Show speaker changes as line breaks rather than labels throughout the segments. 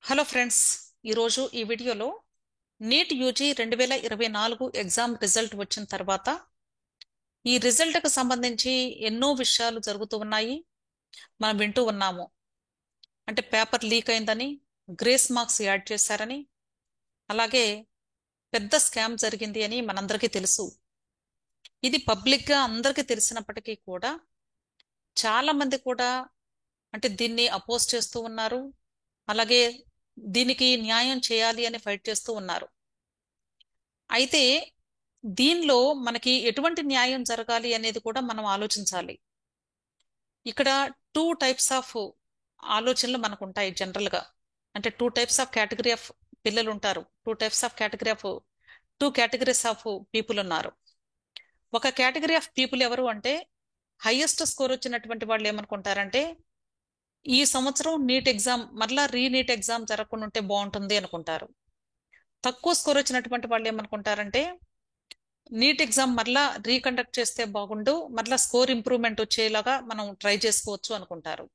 Hello friends, ఈరోజు ఈ వీడియోలో నీట్ యూజీ 2024 ఎగ్జామ్ రిజల్ట్ వచ్చిన తర్వాత ఈ రిజల్ట్కి సంబంధించి ఎన్నో విషయాలు జరుగుతూ ఉన్నాయి. మనం వింటూ ఉన్నాము. అంటే పేపర్ లీక్ అయిందని, గ్రేస్ మార్క్స్ యాడ్ చేశారని, అలాగే పెద్ద స్కామ్ జరిగింది అని మనందరికీ తెలుసు. ఇది పబ్లిక్గా అందరికీ తెలిసినప్పటికీ కూడా చాలా మంది కూడా అంటే దీన్ని అపోజ్ చేస్తూ ఉన్నారు. అలాగే దీనికి న్యాయం చేయాలి అని ఫైట్ చేస్తూ ఉన్నారు. అయితే దీనిలో మనకి ఎటువంటి న్యాయం జరగాలి అనేది కూడా మనం ఆలోచించాలి. ఇక్కడ టూ టైప్స్ ఆఫ్ ఆలోచనలు మనకు ఉంటాయి జనరల్ గా. అంటే two types of category of పిల్లలు ఉంటారు. టూ కేటగిరీస్ ఆఫ్ పీపుల్ ఉన్నారు. ఒక కేటగిరీ ఆఫ్ పీపుల్ ఎవరు అంటే హైయెస్ట్ స్కోర్ వచ్చినటువంటి వాళ్ళు ఏమనుకుంటారంటే ఈ సంవత్సరం నీట్ ఎగ్జామ్ మరలా రీనీట్ ఎగ్జామ్ జరగకుండా ఉంటే బాగుంటుంది అనుకుంటారు. తక్కువ స్కోర్ వచ్చినటువంటి వాళ్ళు ఏమనుకుంటారంటే నీట్ ఎగ్జామ్ మరలా రీకండక్ట్ చేస్తే బాగుండు, మరలా స్కోర్ ఇంప్రూవ్మెంట్ వచ్చేలాగా మనం ట్రై చేసుకోవచ్చు అనుకుంటారు.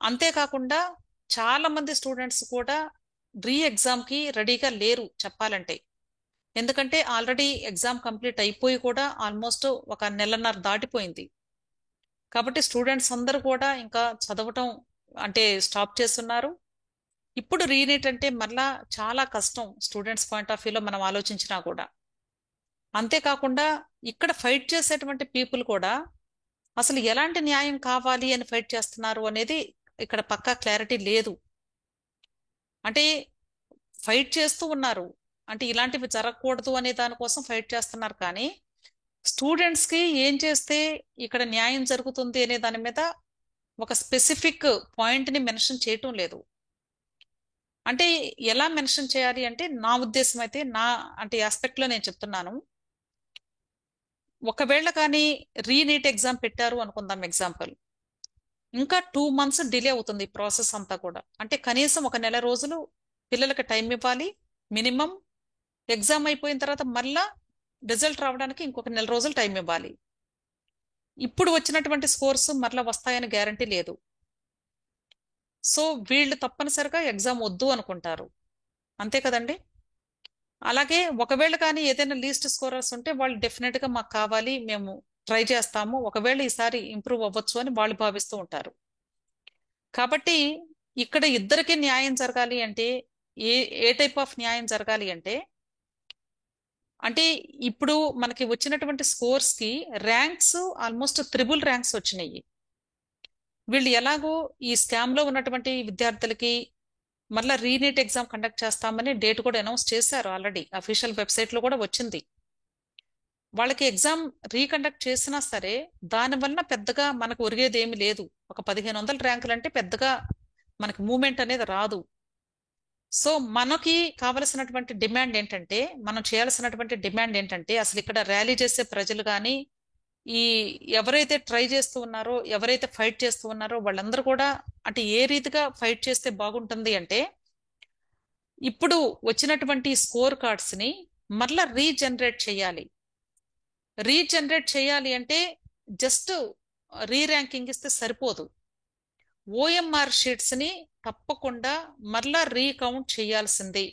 అంతేకాకుండా చాలా మంది స్టూడెంట్స్ కూడా రీ ఎగ్జామ్ కి రెడీగా లేరు చెప్పాలంటే. ఎందుకంటే ఆల్రెడీ ఎగ్జామ్ కంప్లీట్ అయిపోయి కూడా ఆల్మోస్ట్ ఒక నెలన్నర దాటిపోయింది. కాబట్టి స్టూడెంట్స్ అందరూ కూడా ఇంకా చదవటం అంటే స్టాప్ చేస్తున్నారు. ఇప్పుడు రీనీట్ అంటే మరలా చాలా కష్టం స్టూడెంట్స్ పాయింట్ ఆఫ్ వ్యూలో మనం ఆలోచించినా కూడా. అంతేకాకుండా ఇక్కడ ఫైట్ చేసేటువంటి పీపుల్ కూడా అసలు ఎలాంటి న్యాయం కావాలి అని ఫైట్ చేస్తున్నారు అనేది ఇక్కడ పక్కా క్లారిటీ లేదు. అంటే ఫైట్ చేస్తూ ఉన్నారు, అంటే ఇలాంటివి జరగకూడదు అనే దానికోసం ఫైట్ చేస్తున్నారు. కానీ స్టూడెంట్స్ కి ఏం చేస్తే ఇక్కడ న్యాయం జరుగుతుంది అనే దాని మీద ఒక స్పెసిఫిక్ పాయింట్ ని మెన్షన్ చేయటం లేదు. అంటే ఎలా మెన్షన్ చేయాలి అంటే నా ఉద్దేశం అయితే అంటే ఆస్పెక్ట్ లో నేను చెప్తున్నాను. ఒకవేళ కానీ రీనీట్ ఎగ్జామ్ పెట్టారు అనుకుందాం ఎగ్జాంపుల్, ఇంకా 2 months డిలే అవుతుంది ఈ ప్రాసెస్ అంతా కూడా. అంటే కనీసం ఒక నెల రోజులు పిల్లలకి టైం ఇవ్వాలి మినిమం. ఎగ్జామ్ అయిపోయిన తర్వాత మళ్ళా రిజల్ట్ రావడానికి ఇంకొక నెల రోజులు టైం ఇవ్వాలి. ఇప్పుడు వచ్చినటువంటి స్కోర్స్ మరలా వస్తాయని గ్యారంటీ లేదు. సో వీళ్ళు తప్పనిసరిగా ఎగ్జామ్ వద్దు అనుకుంటారు, అంతే కదండి. అలాగే ఒకవేళ కానీ ఏదైనా లీస్ట్ స్కోరర్స్ ఉంటే వాళ్ళు డెఫినెట్ గా మాకు కావాలి, మేము ట్రై చేస్తాము, ఒకవేళ ఈసారి ఇంప్రూవ్ అవ్వచ్చు అని వాళ్ళు భావిస్తూ ఉంటారు. కాబట్టి ఇక్కడ ఇద్దరికి న్యాయం జరగాలి అంటే ఏ ఏ టైప్ ఆఫ్ న్యాయం జరగాలి అంటే అంటే ఇప్పుడు మనకి వచ్చినటువంటి స్కోర్స్ కి ర్యాంక్స్ ఆల్మోస్ట్ త్రిబుల్ ర్యాంక్స్ వచ్చినాయి. వీళ్ళు ఎలాగో ఈ స్కామ్ లో ఉన్నటువంటి విద్యార్థులకి మళ్ళీ రీనీట్ ఎగ్జామ్ కండక్ట్ చేస్తామని డేట్ కూడా అనౌన్స్ చేశారు, ఆల్రెడీ అఫీషియల్ వెబ్సైట్ లో కూడా వచ్చింది. వాళ్ళకి ఎగ్జామ్ రీకండక్ట్ చేసినా సరే దానివల్ల పెద్దగా మనకు ఒరిగేది ఏమి లేదు. ఒక 1500 ర్యాంకులు అంటే పెద్దగా మనకి మూమెంట్ అనేది రాదు. సో మనకి కావలసినటువంటి డిమాండ్ ఏంటంటే, మనం చేయాల్సినటువంటి డిమాండ్ ఏంటంటే అసలు ఇక్కడ ర్యాలీ చేసే ప్రజలు కానీ ఈ ఎవరైతే ట్రై చేస్తూ ఉన్నారో, ఎవరైతే ఫైట్ చేస్తూ ఉన్నారో వాళ్ళందరూ కూడా అంటే ఏ రీతిగా ఫైట్ చేస్తే బాగుంటుంది అంటే ఇప్పుడు వచ్చినటువంటి స్కోర్ కార్డ్స్ ని మరలా రీజనరేట్ చేయాలి. రీజనరేట్ చేయాలి అంటే జస్ట్ రీ ర్యాంకింగ్ ఇస్తే సరిపోదు. ఓఎంఆర్ షీట్స్ ని తప్పకుండా మరలా రీకౌంట్ చేయాల్సిందే.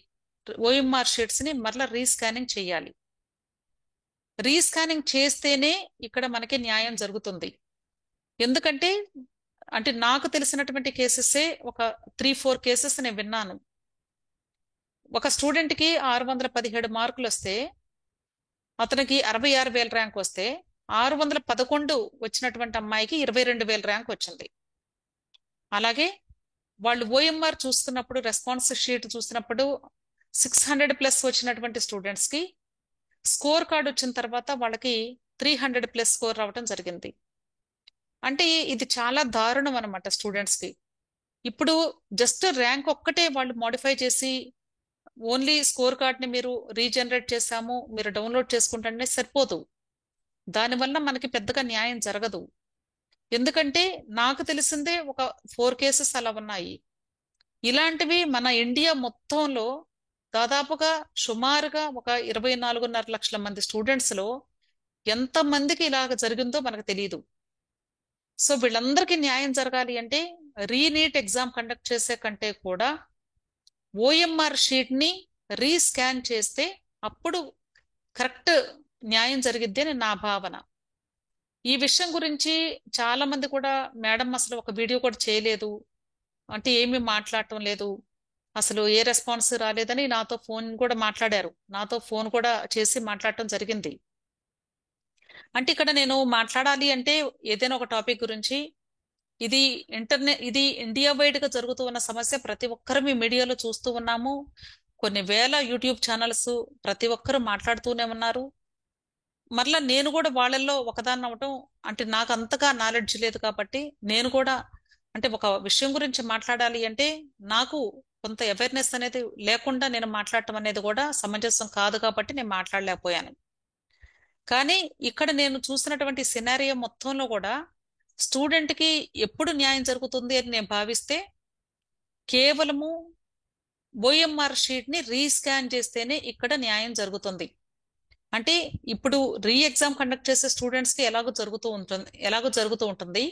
ఓఎంఆర్ షీట్స్ ని మరలా రీస్కానింగ్ చేయాలి. రీస్కానింగ్ చేస్తేనే ఇక్కడ మనకి న్యాయం జరుగుతుంది. ఎందుకంటే అంటే నాకు తెలిసినటువంటి కేసెసే ఒక 3-4 కేసెస్ నేను విన్నాను. ఒక స్టూడెంట్ కి 617 మార్కులు వస్తే అతనికి 66,000 ర్యాంక్ వస్తే 611 వచ్చినటువంటి అమ్మాయికి 22,000 ర్యాంక్ వచ్చింది. అలాగే వాళ్ళు ఓఎంఆర్ చూస్తున్నప్పుడు, రెస్పాన్స్ షీట్ చూసినప్పుడు 600+ వచ్చినటువంటి స్టూడెంట్స్ కి స్కోర్ కార్డ్ వచ్చిన తర్వాత వాళ్ళకి 300+ స్కోర్ రావడం జరిగింది. అంటే ఇది చాలా దారుణం అనమాట స్టూడెంట్స్ కి. ఇప్పుడు జస్ట్ ర్యాంక్ ఒక్కటే వాళ్ళు మోడిఫై చేసి ఓన్లీ స్కోర్ కార్డ్ ని మీరు రీజనరేట్ చేశాము, మీరు డౌన్లోడ్ చేసుకుంటే సరిపోదు. దానివల్ల మనకి పెద్దగా న్యాయం జరగదు. ఎందుకంటే నాకు తెలిసిందే ఒక 4 కేసెస్ అలా ఉన్నాయి. ఇలాంటివి మన ఇండియా మొత్తంలో దాదాపుగా సుమారుగా ఒక 24.5 లక్షల మంది స్టూడెంట్స్ లో ఎంత మందికి ఇలాగ జరిగిందో మనకు తెలియదు. సో వీళ్ళందరికీ న్యాయం జరగాలి అంటే రీనీట్ ఎగ్జామ్ కండక్ట్ చేసే కంటే కూడా ఓఎంఆర్ షీట్ ని రీస్కాన్ చేస్తే అప్పుడు కరెక్ట్ న్యాయం జరిగిద్ది అని నా భావన. ఈ విషయం గురించి చాలా మంది కూడా మేడం అసలు ఒక వీడియో కూడా చేయలేదు, అంటే ఏమీ మాట్లాడటం లేదు, అసలు ఏ రెస్పాన్స్ రాలేదని నాతో ఫోన్ కూడా మాట్లాడారు, నాతో ఫోన్ కూడా చేసి మాట్లాడటం జరిగింది. అంటే ఇక్కడ నేను మాట్లాడాలి అంటే ఏదైనా ఒక టాపిక్ గురించి, ఇది ఇండియా వైడ్ గా జరుగుతూ ఉన్న సమస్య, ప్రతి ఒక్కరు మీ మీడియాలో చూస్తూ ఉన్నాము, కొన్ని వేల యూట్యూబ్ ఛానల్స్ ప్రతి ఒక్కరు మాట్లాడుతూనే ఉన్నారు. మరలా నేను కూడా వాళ్ళల్లో ఒకదాన్ని అవటం, అంటే నాకు అంతగా నాలెడ్జ్ లేదు కాబట్టి నేను కూడా, అంటే ఒక విషయం గురించి మాట్లాడాలి అంటే నాకు కొంత అవేర్నెస్ అనేది లేకుండా నేను మాట్లాడటం అనేది కూడా సమంజసం కాదు కాబట్టి నేను మాట్లాడలేకపోయాను. కానీ ఇక్కడ నేను చూసినటువంటి సినారియో మొత్తంలో కూడా స్టూడెంట్ కి ఎప్పుడు న్యాయం జరుగుతుంది అని నేను భావిస్తే కేవలము ఓఎంఆర్ షీట్ ని రీస్కాన్ చేస్తేనే ఇక్కడ న్యాయం జరుగుతుంది. అంటే ఇప్పుడు రీ ఎగ్జామ్ కండక్ట్ చేసే స్టూడెంట్స్ కి ఎలాగో జరుగుతూ ఉంటుంది,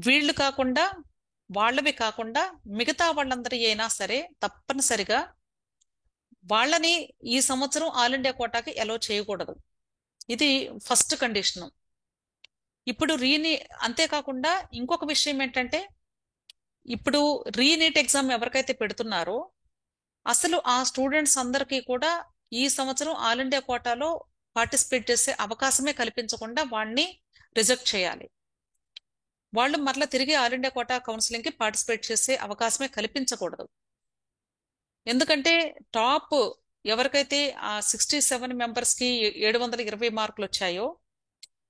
వీళ్ళు కాకుండా, వాళ్ళవి కాకుండా మిగతా వాళ్ళందరి అయినా సరే తప్పనిసరిగా వాళ్ళని ఈ సంవత్సరం ఆల్ ఇండియా కోటాకి అలో చేయకూడదు. ఇది ఫస్ట్ కండిషన్. ఇప్పుడు అంతేకాకుండా ఇంకొక విషయం ఏంటంటే, ఇప్పుడు రీనీట్ ఎగ్జామ్ ఎవరికైతే పెడుతున్నారో అసలు ఆ స్టూడెంట్స్ అందరికీ కూడా ఈ సంవత్సరం ఆల్ ఇండియా కోటాలో పార్టిసిపేట్ చేసే అవకాశమే కల్పించకుండా వాళ్ళని రిజెక్ట్ చేయాలి. వాళ్ళు మరలా తిరిగి ఆల్ ఇండియా కోటా కౌన్సిలింగ్ కి పార్టిసిపేట్ చేసే అవకాశమే కల్పించకూడదు. ఎందుకంటే టాప్ ఎవరికైతే ఆ 67 మెంబర్స్ కి 720 మార్కులు వచ్చాయో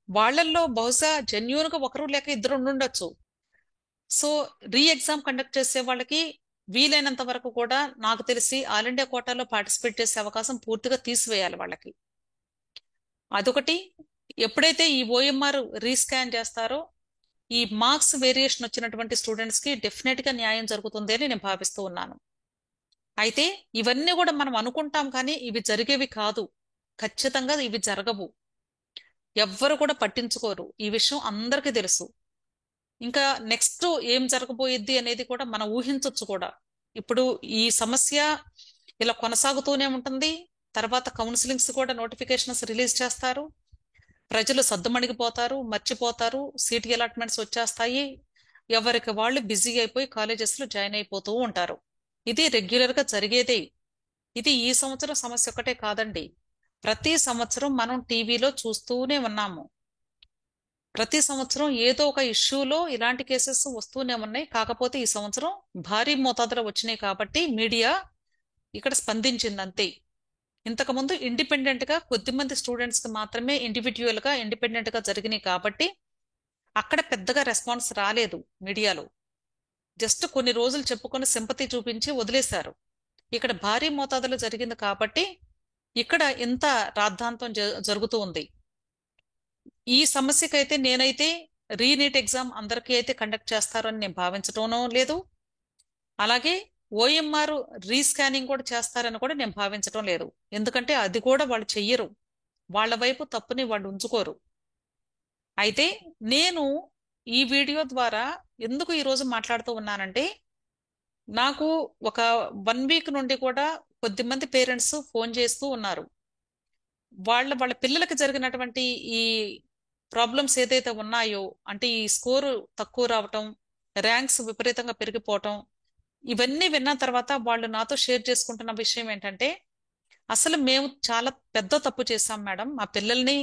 వాళ్ళల్లో బహుశా జెన్యూన్ గా ఒకరు లేక ఇద్దరు ఉండుండొచ్చు. సో రీ ఎగ్జామ్ కండక్ట్ చేసే వాళ్ళకి వీలైనంత వరకు కూడా నాకు తెలిసి ఆల్ ఇండియా కోటాలో పార్టిసిపేట్ చేసే అవకాశం పూర్తిగా తీసివేయాలి వాళ్ళకి. అదొకటి. ఎప్పుడైతే ఈ ఓఎంఆర్ రీస్కాన్ చేస్తారో ఈ మార్క్స్ వేరియేషన్ వచ్చినటువంటి స్టూడెంట్స్ కి డెఫినెట్ గా న్యాయం జరుగుతుంది అని నేను భావిస్తూ ఉన్నాను. అయితే ఇవన్నీ కూడా మనం అనుకుంటాం కానీ ఇవి జరిగేవి కాదు, ఖచ్చితంగా ఇవి జరగవు, ఎవ్వరు కూడా పట్టించుకోరు, ఈ విషయం అందరికీ తెలుసు. ఇంకా నెక్స్ట్ ఏం జరగబోయిద్ది అనేది కూడా మనం ఊహించవచ్చు కూడా. ఇప్పుడు ఈ సమస్య ఇలా కొనసాగుతూనే ఉంటుంది, తర్వాత కౌన్సిలింగ్స్ కూడా నోటిఫికేషన్స్ రిలీజ్ చేస్తారు, ప్రజలు సద్దుమణిగిపోతారు, మర్చిపోతారు, సీట్ అలాట్మెంట్స్ వచ్చేస్తాయి, ఎవరికి వాళ్ళు బిజీ అయిపోయి కాలేజెస్ లో జాయిన్ అయిపోతూ ఉంటారు. ఇది రెగ్యులర్ గా జరిగేదే. ఇది ఈ సంవత్సరం సమస్య ఒకటే కాదండి, ప్రతి సంవత్సరం మనం టీవీలో చూస్తూనే ఉన్నాము. ప్రతి సంవత్సరం ఏదో ఒక ఇష్యూలో ఇలాంటి కేసెస్ వస్తూనే ఉన్నాయి. కాకపోతే ఈ సంవత్సరం భారీ మోతాదులో వచ్చినాయి కాబట్టి మీడియా ఇక్కడ స్పందించింది అంతే. ఇంతకుముందు ఇండిపెండెంట్ గా కొద్దిమంది స్టూడెంట్స్ కి మాత్రమే ఇండివిజువల్ గా ఇండిపెండెంట్ గా జరిగినాయి కాబట్టి అక్కడ పెద్దగా రెస్పాన్స్ రాలేదు మీడియాలో. జస్ట్ కొన్ని రోజులు చెప్పుకొని సింపతి చూపించి వదిలేశారు. ఇక్కడ భారీ మోతాదులో జరిగింది కాబట్టి ఇక్కడ ఇంత రాద్ధాంతం జరుగుతూ ఉంది. ఈ సమస్యకైతే నేనైతే రీనీట్ ఎగ్జామ్ అందరికీ అయితే కండక్ట్ చేస్తారని నేను భావించటం లేదు, అలాగే ఓఎంఆర్ రీస్కానింగ్ కూడా చేస్తారని కూడా నేను భావించటం లేదు. ఎందుకంటే అది కూడా వాళ్ళు చెయ్యరు, వాళ్ళ వైపు తప్పుని వాళ్ళు ఉంచుకోరు. అయితే నేను ఈ వీడియో ద్వారా ఎందుకు ఈరోజు మాట్లాడుతూ ఉన్నానంటే, నాకు ఒక 1 వీక్ నుండి కూడా కొద్దిమంది పేరెంట్స్ ఫోన్ చేస్తూ ఉన్నారు. వాళ్ళ పిల్లలకి జరిగినటువంటి ఈ ప్రాబ్లమ్స్ ఏదైతే ఉన్నాయో, అంటే ఈ స్కోరు తక్కువ రావటం, ర్యాంక్స్ విపరీతంగా పెరిగిపోవటం, ఇవన్నీ విన్న తర్వాత వాళ్ళు నాతో షేర్ చేసుకుంటున్న విషయం ఏంటంటే, అసలు మేము చాలా పెద్ద తప్పు చేశాం మేడం, మా పిల్లల్ని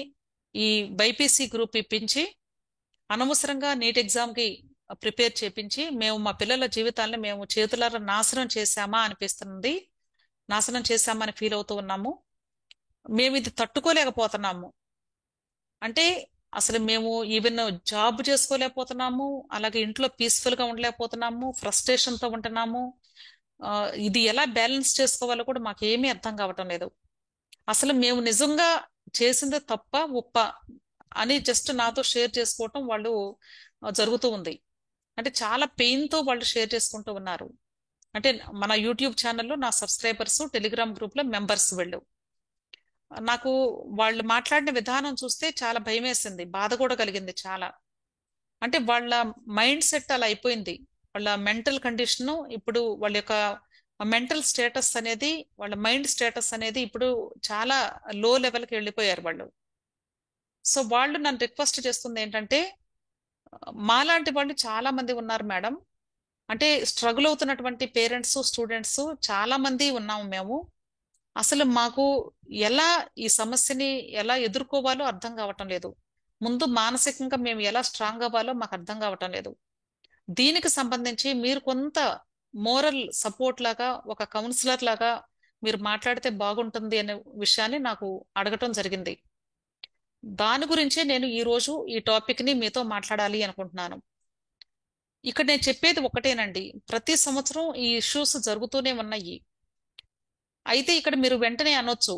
ఈ బైపీసీ గ్రూప్ ఇప్పించి అనవసరంగా నీట్ ఎగ్జామ్ కి ప్రిపేర్ చేపించి మేము మా పిల్లల జీవితాలను మేము చేతులారా నాశనం చేశామా అనిపిస్తుంది, నాశనం చేశామని ఫీల్ అవుతూ ఉన్నాము, మేము ఇది తట్టుకోలేకపోతున్నాము. అంటే అసలు మేము ఈవెన్ జాబ్ చేసుకోలేకపోతున్నాము, అలాగే ఇంట్లో పీస్ఫుల్ గా ఉండలేకపోతున్నాము, ఫ్రస్ట్రేషన్ తో ఉంటున్నాము. ఇది ఎలా బ్యాలెన్స్ చేసుకోవాలో కూడా మాకు ఏమీ అర్థం కావటం లేదు. అసలు మేము నిజంగా చేసింది తప్ప ఉప్ప అని జస్ట్ నాతో షేర్ చేసుకోవటం వాళ్ళు జరుగుతూ ఉంది. అంటే చాలా పెయిన్ తో వాళ్ళు షేర్ చేసుకుంటూ ఉన్నారు. అంటే మన యూట్యూబ్ ఛానల్లో నా సబ్స్క్రైబర్స్, టెలిగ్రామ్ గ్రూప్ లో మెంబర్స్ వెళ్ళు. నాకు వాళ్ళు మాట్లాడిన విధానం చూస్తే చాలా భయం వేసింది, బాధ కూడా కలిగింది చాలా. అంటే వాళ్ళ మైండ్ సెట్ అలా అయిపోయింది. వాళ్ళ మెంటల్ కండిషన్, ఇప్పుడు వాళ్ళ యొక్క మెంటల్ స్టేటస్ అనేది, వాళ్ళ మైండ్ స్టేటస్ అనేది ఇప్పుడు చాలా లో లెవెల్కి వెళ్ళిపోయారు వాళ్ళు. సో వాళ్ళు నన్ను రిక్వెస్ట్ చేస్తుంది ఏంటంటే, మాలాంటి వాళ్ళు చాలా మంది ఉన్నారు మేడం, అంటే స్ట్రగుల్ అవుతున్నటువంటి పేరెంట్స్ స్టూడెంట్స్ చాలా మంది ఉన్నాము మేము. అసలు మాకు ఎలా ఈ సమస్యని ఎలా ఎదుర్కోవాలో అర్థం కావటం లేదు. ముందు మానసికంగా మేము ఎలా స్ట్రాంగ్ అవ్వాలో మాకు అర్థం కావటం లేదు. దీనికి సంబంధించి మీరు కొంత మోరల్ సపోర్ట్ లాగా, ఒక కౌన్సిలర్ లాగా మీరు మాట్లాడితే బాగుంటుంది అనే విషయాన్ని నాకు అడగటం జరిగింది. దాని గురించే నేను ఈ రోజు ఈ టాపిక్ ని మీతో మాట్లాడాలి అనుకుంటున్నాను. ఇక్కడ నేను చెప్పేది ఒకటేనండి, ప్రతి సంవత్సరం ఈ ఇష్యూస్ జరుగుతూనే ఉన్నాయి. అయితే ఇక్కడ మీరు వెంటనే అనొచ్చు,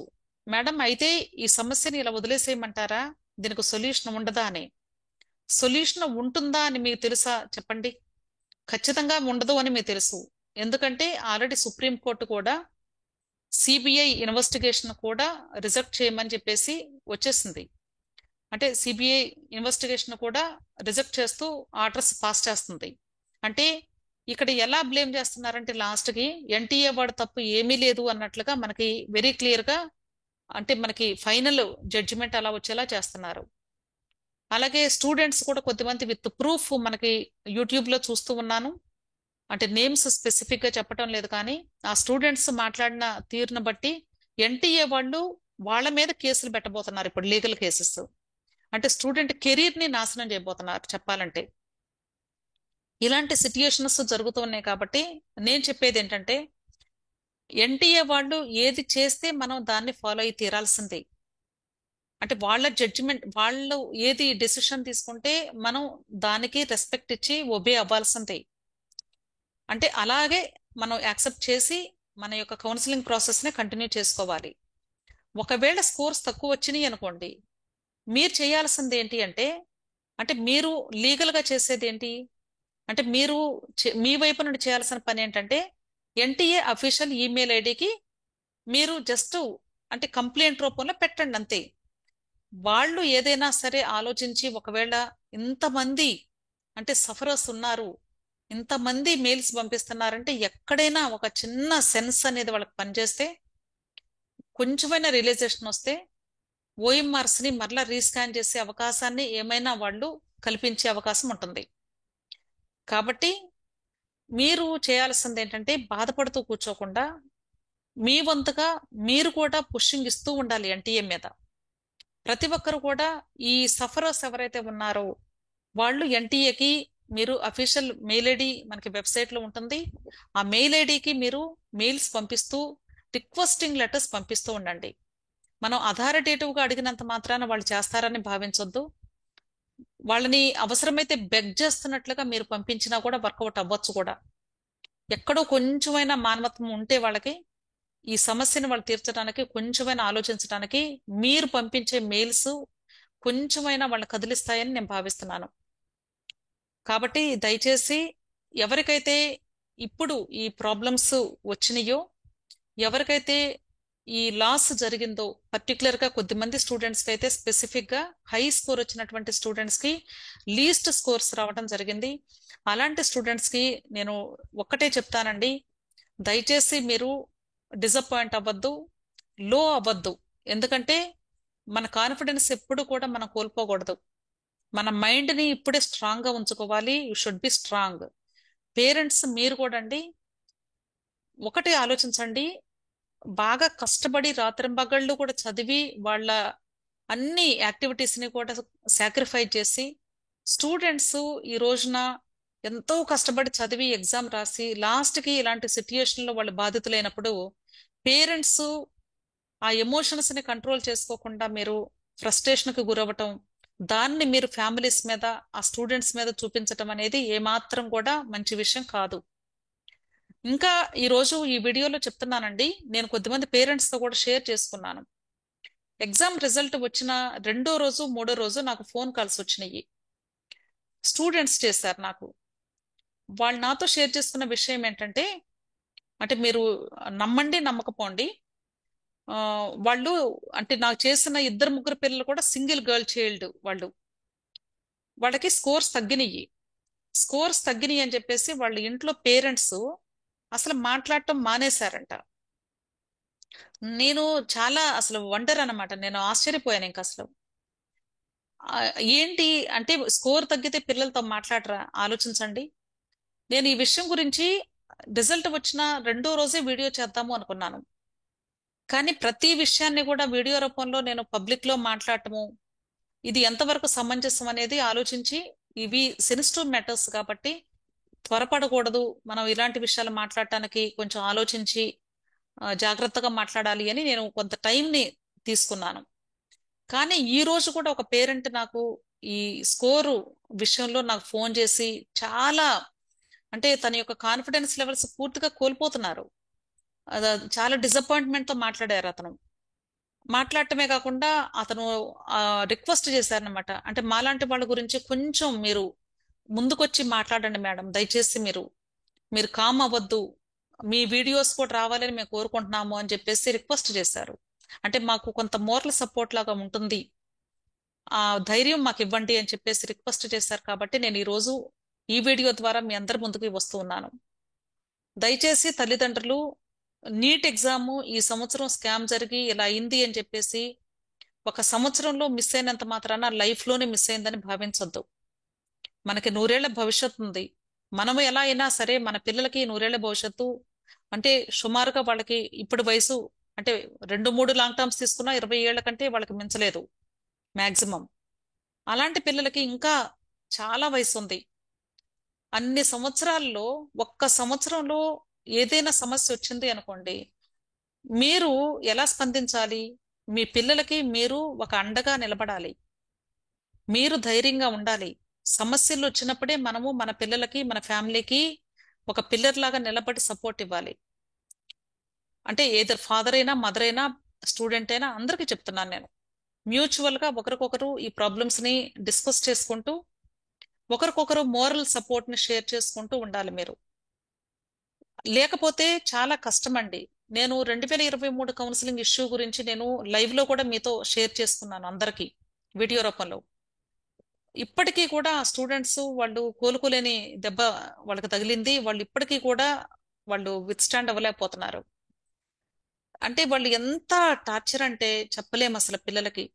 మేడం అయితే ఈ సమస్యని ఇలా వదిలేసేయమంటారా, దీనికి సొల్యూషన్ ఉండదా అని. సొల్యూషన్ ఉంటుందా అని మీకు తెలుసా చెప్పండి? ఖచ్చితంగా ఉండదు అని మీకు తెలుసు. ఎందుకంటే ఆల్రెడీ సుప్రీంకోర్టు కూడా సిబిఐ ఇన్వెస్టిగేషన్ కూడా రిజెక్ట్ చేయమని చెప్పేసి వచ్చేసింది. అంటే సిబిఐ ఇన్వెస్టిగేషన్ కూడా రిజెక్ట్ చేస్తూ ఆర్డర్స్ పాస్ చేస్తుంది. అంటే ఇక్కడ ఎలా బ్లేమ్ చేస్తున్నారంటే లాస్ట్ కి ఎన్టీఏ వాడు తప్పు ఏమీ లేదు అన్నట్లుగా మనకి వెరీ క్లియర్ గా, అంటే మనకి ఫైనల్ జడ్జిమెంట్ అలా వచ్చేలా చేస్తున్నారు. అలాగే స్టూడెంట్స్ కూడా కొద్దిమంది విత్ ప్రూఫ్ మనకి యూట్యూబ్ లో చూస్తూ ఉన్నాను. అంటే నేమ్స్ స్పెసిఫిక్ గా చెప్పడం లేదు కానీ ఆ స్టూడెంట్స్ మాట్లాడిన తీరును బట్టి ఎన్టీఏ వాళ్ళు వాళ్ళ మీద కేసులు పెట్టబోతున్నారు ఇప్పుడు, లీగల్ కేసెస్. అంటే స్టూడెంట్ కెరీర్ ని నాశనం చేయబోతున్నారు చెప్పాలంటే. ఇలాంటి సిట్యుయేషన్స్ జరుగుతున్నాయి కాబట్టి నేను చెప్పేది ఏంటంటే, ఎన్టీఏ వాళ్ళు ఏది చేస్తే మనం దాన్ని ఫాలో అయి తీరాల్సిందే. అంటే వాళ్ళ జడ్జిమెంట్, వాళ్ళు ఏది డెసిషన్ తీసుకుంటే మనం దానికి రెస్పెక్ట్ ఇచ్చి ఒబే అవ్వాల్సిందే. అంటే అలాగే మనం యాక్సెప్ట్ చేసి మన యొక్క కౌన్సిలింగ్ ప్రాసెస్ ని కంటిన్యూ చేసుకోవాలి. ఒకవేళ స్కోర్స్ తక్కువ వచ్చినాయి అనుకోండి, మీరు చేయాల్సింది ఏంటి అంటే, అంటే మీరు లీగల్ గా చేసేది ఏంటి అంటే, మీరు మీ వైపు నుండి చేయాల్సిన పని ఏంటంటే, ఎన్టీఏ అఫీషియల్ ఈమెయిల్ ఐడికి మీరు జస్ట్ అంటే కంప్లైంట్ రూపంలో పెట్టండి అంతే. వాళ్ళు ఏదైనా సరే ఆలోచించి ఒకవేళ ఇంతమంది అంటే సఫరర్స్ ఉన్నారు, ఇంతమంది మెయిల్స్ పంపిస్తున్నారంటే ఎక్కడైనా ఒక చిన్న సెన్స్ అనేది వాళ్ళకి పనిచేస్తే, కొంచెమైనా రియలైజేషన్ వస్తే ఓఎంఆర్స్ ని మరలా రీస్కాన్ చేసే అవకాశాన్ని ఏమైనా వాళ్ళు కల్పించే అవకాశం ఉంటుంది. కాబట్టి మీరు చేయాల్సింది ఏంటంటే, బాధపడుతూ కూర్చోకుండా మీ వంతుగా మీరు కూడా పుషింగ్ ఇస్తూ ఉండాలి ఎన్టీఏ మీద. ప్రతి ఒక్కరు కూడా ఈ సఫరర్స్ ఎవరైతే ఉన్నారో వాళ్ళు ఎన్టీఏకి మీరు అఫీషియల్ మెయిల్ ఐడి మనకి వెబ్సైట్ లో ఉంటుంది, ఆ మెయిల్ ఐడికి మీరు మెయిల్స్ పంపిస్తూ రిక్వెస్టింగ్ లెటర్స్ పంపిస్తూ ఉండండి. మనం అథారిటేటివ్ గా అడిగినంత మాత్రాన వాళ్ళు చేస్తారని భావించొద్దు. వాళ్ళని అవసరమైతే బెగ్ చేస్తున్నట్లుగా మీరు పంపించినా కూడా వర్కౌట్ అవ్వచ్చు కూడా. ఎక్కడో కొంచెమైనా మానవత్వం ఉంటే వాళ్ళకి ఈ సమస్యను వాళ్ళు తీర్చడానికి, కొంచెమైనా ఆలోచించడానికి మీరు పంపించే మెయిల్స్ కొంచెమైనా వాళ్ళని కదిలిస్తాయని నేను భావిస్తున్నాను. కాబట్టి దయచేసి ఎవరికైతే ఇప్పుడు ఈ ప్రాబ్లమ్స్ వచ్చినాయో, ఎవరికైతే ఈ లాస్ జరిగిందో, పర్టికులర్ గా కొద్దిమంది స్టూడెంట్స్ కి అయితే స్పెసిఫిక్ గా హై స్కోర్ వచ్చినటువంటి స్టూడెంట్స్ కి లీస్ట్ స్కోర్స్ రావడం జరిగింది. అలాంటి స్టూడెంట్స్ కి నేను ఒక్కటే చెప్తానండి, దయచేసి మీరు డిసప్పాయింట్ అవ్వద్దు, లో అవ్వద్దు. ఎందుకంటే మన కాన్ఫిడెన్స్ ఎప్పుడు కూడా మనం కోల్పోకూడదు. మన మైండ్ ని ఇప్పుడే స్ట్రాంగ్ గా ఉంచుకోవాలి. You should be strong. Parents మీరు కూడా అండి, ఒకటి ఆలోచించండి, బాగా కష్టపడి రాత్రింబగళ్ళు కూడా చదివి వాళ్ళ అన్ని యాక్టివిటీస్ ని కూడా సాక్రిఫైస్ చేసి స్టూడెంట్స్ ఈ రోజున ఎంతో కష్టపడి చదివి ఎగ్జామ్ రాసి లాస్ట్ కి ఇలాంటి సిట్యుయేషన్ లో వాళ్ళు బాధితులైనప్పుడు పేరెంట్స్ ఆ ఎమోషన్స్ ని కంట్రోల్ చేసుకోకుండా మీరు ఫ్రస్ట్రేషన్ కి గురవ్వటం, దాన్ని మీరు ఫ్యామిలీస్ మీద ఆ స్టూడెంట్స్ మీద చూపించటం అనేది ఏమాత్రం కూడా మంచి విషయం కాదు. ఇంకా ఈ రోజు ఈ వీడియోలో చెప్తున్నానండి, నేను కొద్దిమంది పేరెంట్స్ తో కూడా షేర్ చేసుకున్నాను. ఎగ్జామ్ రిజల్ట్ వచ్చిన రెండో రోజు మూడో రోజు నాకు ఫోన్ కాల్స్ వచ్చినాయి. స్టూడెంట్స్ చేశారు నాకు. వాళ్ళు నాతో షేర్ చేసుకున్న విషయం ఏంటంటే, అంటే మీరు నమ్మండి నమ్మకపోండి, ఆ, వాళ్ళు అంటే నాకు చేసిన ఇద్దరు ముగ్గురు పిల్లలు కూడా సింగిల్ గర్ల్ చైల్డ్ వాళ్ళు, వాళ్ళకి స్కోర్స్ తగ్గినాయి. స్కోర్స్ తగ్గినాయి అని చెప్పేసి వాళ్ళ ఇంట్లో పేరెంట్స్ అసలు మాట్లాడటం మానేశారంట. నేను చాలా అసలు వండర్ అన్నమాట, నేను ఆశ్చర్యపోయాను ఇంక అసలు. ఆ, ఏంటి అంటే స్కోర్ తగ్గితే పిల్లలతో మాట్లాడరా, ఆలోచించండి. నేను ఈ విషయం గురించి రిజల్ట్ వచ్చిన రెండో రోజే వీడియో చేద్దాము అనుకున్నాను. కానీ ప్రతి విషయాన్ని కూడా వీడియో రూపంలో నేను పబ్లిక్ లో మాట్లాడటము, ఇది ఎంతవరకు సమంజసం అనేది ఆలోచించి, ఇవి సెన్సిటివ్ మ్యాటర్స్ కాబట్టి త్వరపడకూడదు, మనం ఇలాంటి విషయాలు మాట్లాడటానికి కొంచెం ఆలోచించి జాగ్రత్తగా మాట్లాడాలి అని నేను కొంత టైంని తీసుకున్నాను. కానీ ఈ రోజు కూడా ఒక పేరెంట్ నాకు ఈ స్కోరు విషయంలో నాకు ఫోన్ చేసి చాలా, అంటే తన యొక్క కాన్ఫిడెన్స్ లెవెల్స్ పూర్తిగా కోల్పోతున్నారు. చాలా డిసప్పాయింట్మెంట్ తో మాట్లాడారు అతను. మాట్లాడటమే కాకుండా అతను రిక్వెస్ట్ చేశారనమాట, అంటే మాలాంటి వాళ్ళ గురించి కొంచెం మీరు ముందుకొచ్చి మాట్లాడండి మేడం, దయచేసి మీరు కామ్ అవ్వద్దు, మీ వీడియోస్ కూడా రావాలని మేము కోరుకుంటున్నాము అని చెప్పేసి రిక్వెస్ట్ చేశారు. అంటే మాకు కొంత మోరల్ సపోర్ట్ లాగా ఉంటుంది, ఆ ధైర్యం మాకు ఇవ్వండి అని చెప్పేసి రిక్వెస్ట్ చేశారు. కాబట్టి నేను ఈ రోజు ఈ వీడియో ద్వారా మీ అందరి ముందుకు వస్తూ ఉన్నాను. దయచేసి తల్లిదండ్రులు, నీట్ ఎగ్జామ్ ఈ సంవత్సరం స్కామ్ జరిగి ఇలా అయింది అని చెప్పేసి ఒక సంవత్సరంలో మిస్ అయినంత మాత్రాన లైఫ్ లోనే మిస్ అయిందని భావించొద్దు. మనకి నూరేళ్ల భవిష్యత్తు ఉంది. మనము ఎలా అయినా సరే మన పిల్లలకి నూరేళ్ల భవిష్యత్తు, అంటే సుమారుగా వాళ్ళకి ఇప్పుడు వయసు, అంటే 2-3 లాంగ్ టర్మ్స్ తీసుకున్నా 20 ఏళ్ల కంటే వాళ్ళకి మించలేదు మాక్సిమం. అలాంటి పిల్లలకి ఇంకా చాలా వయసు ఉంది. అన్ని సంవత్సరాల్లో ఒక్క సంవత్సరంలో ఏదైనా సమస్య వచ్చింది అనుకోండి, మీరు ఎలా స్పందించాలి? మీ పిల్లలకి మీరు ఒక అండగా నిలబడాలి, మీరు ధైర్యంగా ఉండాలి. సమస్యలు వచ్చినప్పుడే మనము మన పిల్లలకి మన ఫ్యామిలీకి ఒక పిల్లర్ లాగా నిలబడి సపోర్ట్ ఇవ్వాలి. అంటే ఏదర్ ఫాదర్ అయినా మదర్ అయినా స్టూడెంట్ అయినా అందరికీ చెప్తున్నాను నేను. మ్యూచువల్ గా ఒకరికొకరు ఈ ప్రాబ్లమ్స్ ని డిస్కస్ చేసుకుంటూ, ఒకరికొకరు మోరల్ సపోర్ట్ ని షేర్ చేసుకుంటూ ఉండాలి మీరు. లేకపోతే చాలా కష్టం అండి. నేను 2023 కౌన్సిలింగ్ ఇష్యూ గురించి నేను లైవ్ లో కూడా మీతో షేర్ చేసుకున్నాను అందరికీ వీడియో రూపంలో. ఇప్పటికీ కూడా స్టూడెంట్స్ వాళ్ళు కోలుకోలేని దెబ్బ వాళ్ళకి తగిలింది, వాళ్ళు ఇప్పటికీ కూడా వాళ్ళు విత్ స్టాండ్ అవ్వలేకపోతున్నారు. అంటే వాళ్ళు ఎంత టార్చర్ అంటే చెప్పలేము అసలు పిల్లలకి.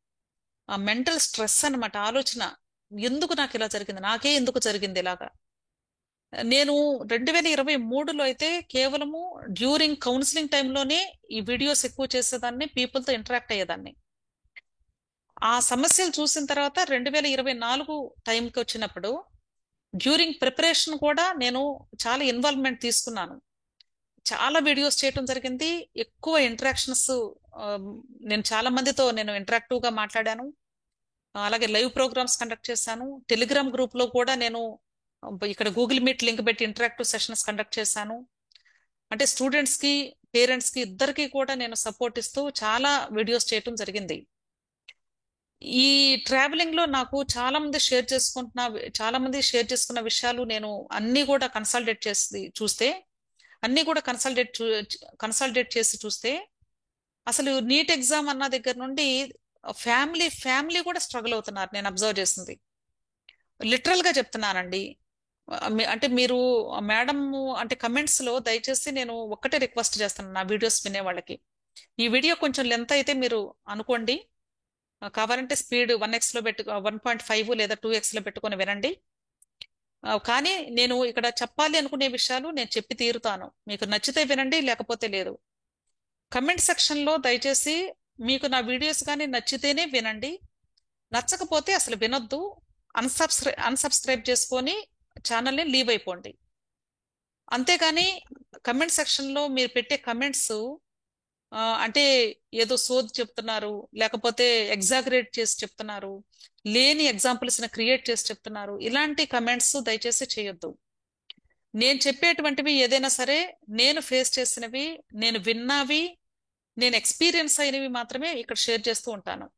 ఆ మెంటల్ స్ట్రెస్ అన్నమాట, ఆలోచన, ఎందుకు నాకు ఇలా జరిగింది, నాకే ఎందుకు జరిగింది ఇలాగా. నేను 2023లో అయితే కేవలము డ్యూరింగ్ కౌన్సిలింగ్ టైంలోనే ఈ వీడియోస్ ఎక్కువ చేసేదాన్ని, పీపుల్తో ఇంటరాక్ట్ అయ్యేదాన్ని. ఆ సమస్యలు చూసిన తర్వాత 2024 టైంకి వచ్చినప్పుడు డ్యూరింగ్ ప్రిపరేషన్ కూడా నేను చాలా ఇన్వాల్వ్మెంట్ తీసుకున్నాను. చాలా వీడియోస్ చేయటం జరిగింది, ఎక్కువ ఇంటరాక్షన్స్. నేను చాలా మందితో నేను ఇంటరాక్టివ్ గా మాట్లాడాను. అలాగే లైవ్ ప్రోగ్రామ్స్ కండక్ట్ చేశాను. టెలిగ్రామ్ గ్రూప్ లో కూడా నేను ఇక్కడ గూగుల్ మీట్ లింక్ పెట్టి ఇంటరాక్టివ్ సెషన్స్ కండక్ట్ చేశాను. అంటే స్టూడెంట్స్ కి పేరెంట్స్ కి ఇద్దరికి కూడా నేను సపోర్ట్ ఇస్తూ చాలా వీడియోస్ చేయటం జరిగింది. ఈ ట్రావెలింగ్ లో నాకు చాలా మంది షేర్ చేసుకున్న విషయాలు నేను అన్ని కూడా కన్సల్టేట్ చేసి చూస్తే అసలు నీట్ ఎగ్జామ్ అన్న దగ్గర నుండి ఫ్యామిలీ కూడా స్ట్రగుల్ అవుతున్నారు నేను అబ్జర్వ్ చేసింది. లిటరల్ గా చెప్తున్నానండి. అంటే మీరు మేడం, అంటే కమెంట్స్ లో దయచేసి నేను ఒక్కటే రిక్వెస్ట్ చేస్తాను నా వీడియోస్ వినే వాళ్ళకి. ఈ వీడియో కొంచెం లెంత్ అయితే మీరు అనుకోండి, కావాలంటే స్పీడ్ 1x లో 1.5 లేదా 2x లో పెట్టుకొని వినండి. కానీ నేను ఇక్కడ చెప్పాలి అనుకునే విషయాలు నేను చెప్పి తీరుతాను. మీకు నచ్చితే వినండి, లేకపోతే లేదు. కమెంట్ సెక్షన్ లో దయచేసి మీకు నా వీడియోస్ కానీ నచ్చితేనే వినండి, నచ్చకపోతే అసలు వినొద్దు. అన్సబ్స్క్రైబ్ చేసుకొని ఛానల్ని లీవ్ అయిపోండి. అంతేగాని కమెంట్ సెక్షన్ లో మీరు పెట్టే కమెంట్స్ అంటే ఏదో సోది చెప్తున్నారు, లేకపోతే ఎగ్జాగరేట్ చేసి చెప్తున్నారు, లేని ఎగ్జాంపుల్స్ ని క్రియేట్ చేసి చెప్తున్నారు, ఇలాంటి కమెంట్స్ దయచేసి చేయొద్దు. నేను చెప్పేటువంటివి ఏదైనా సరే నేను ఫేస్ చేసినవి, నేను విన్నవి, నేను ఎక్స్పీరియన్స్ అయినవి మాత్రమే ఇక్కడ షేర్ చేస్తూ ఉంటాను.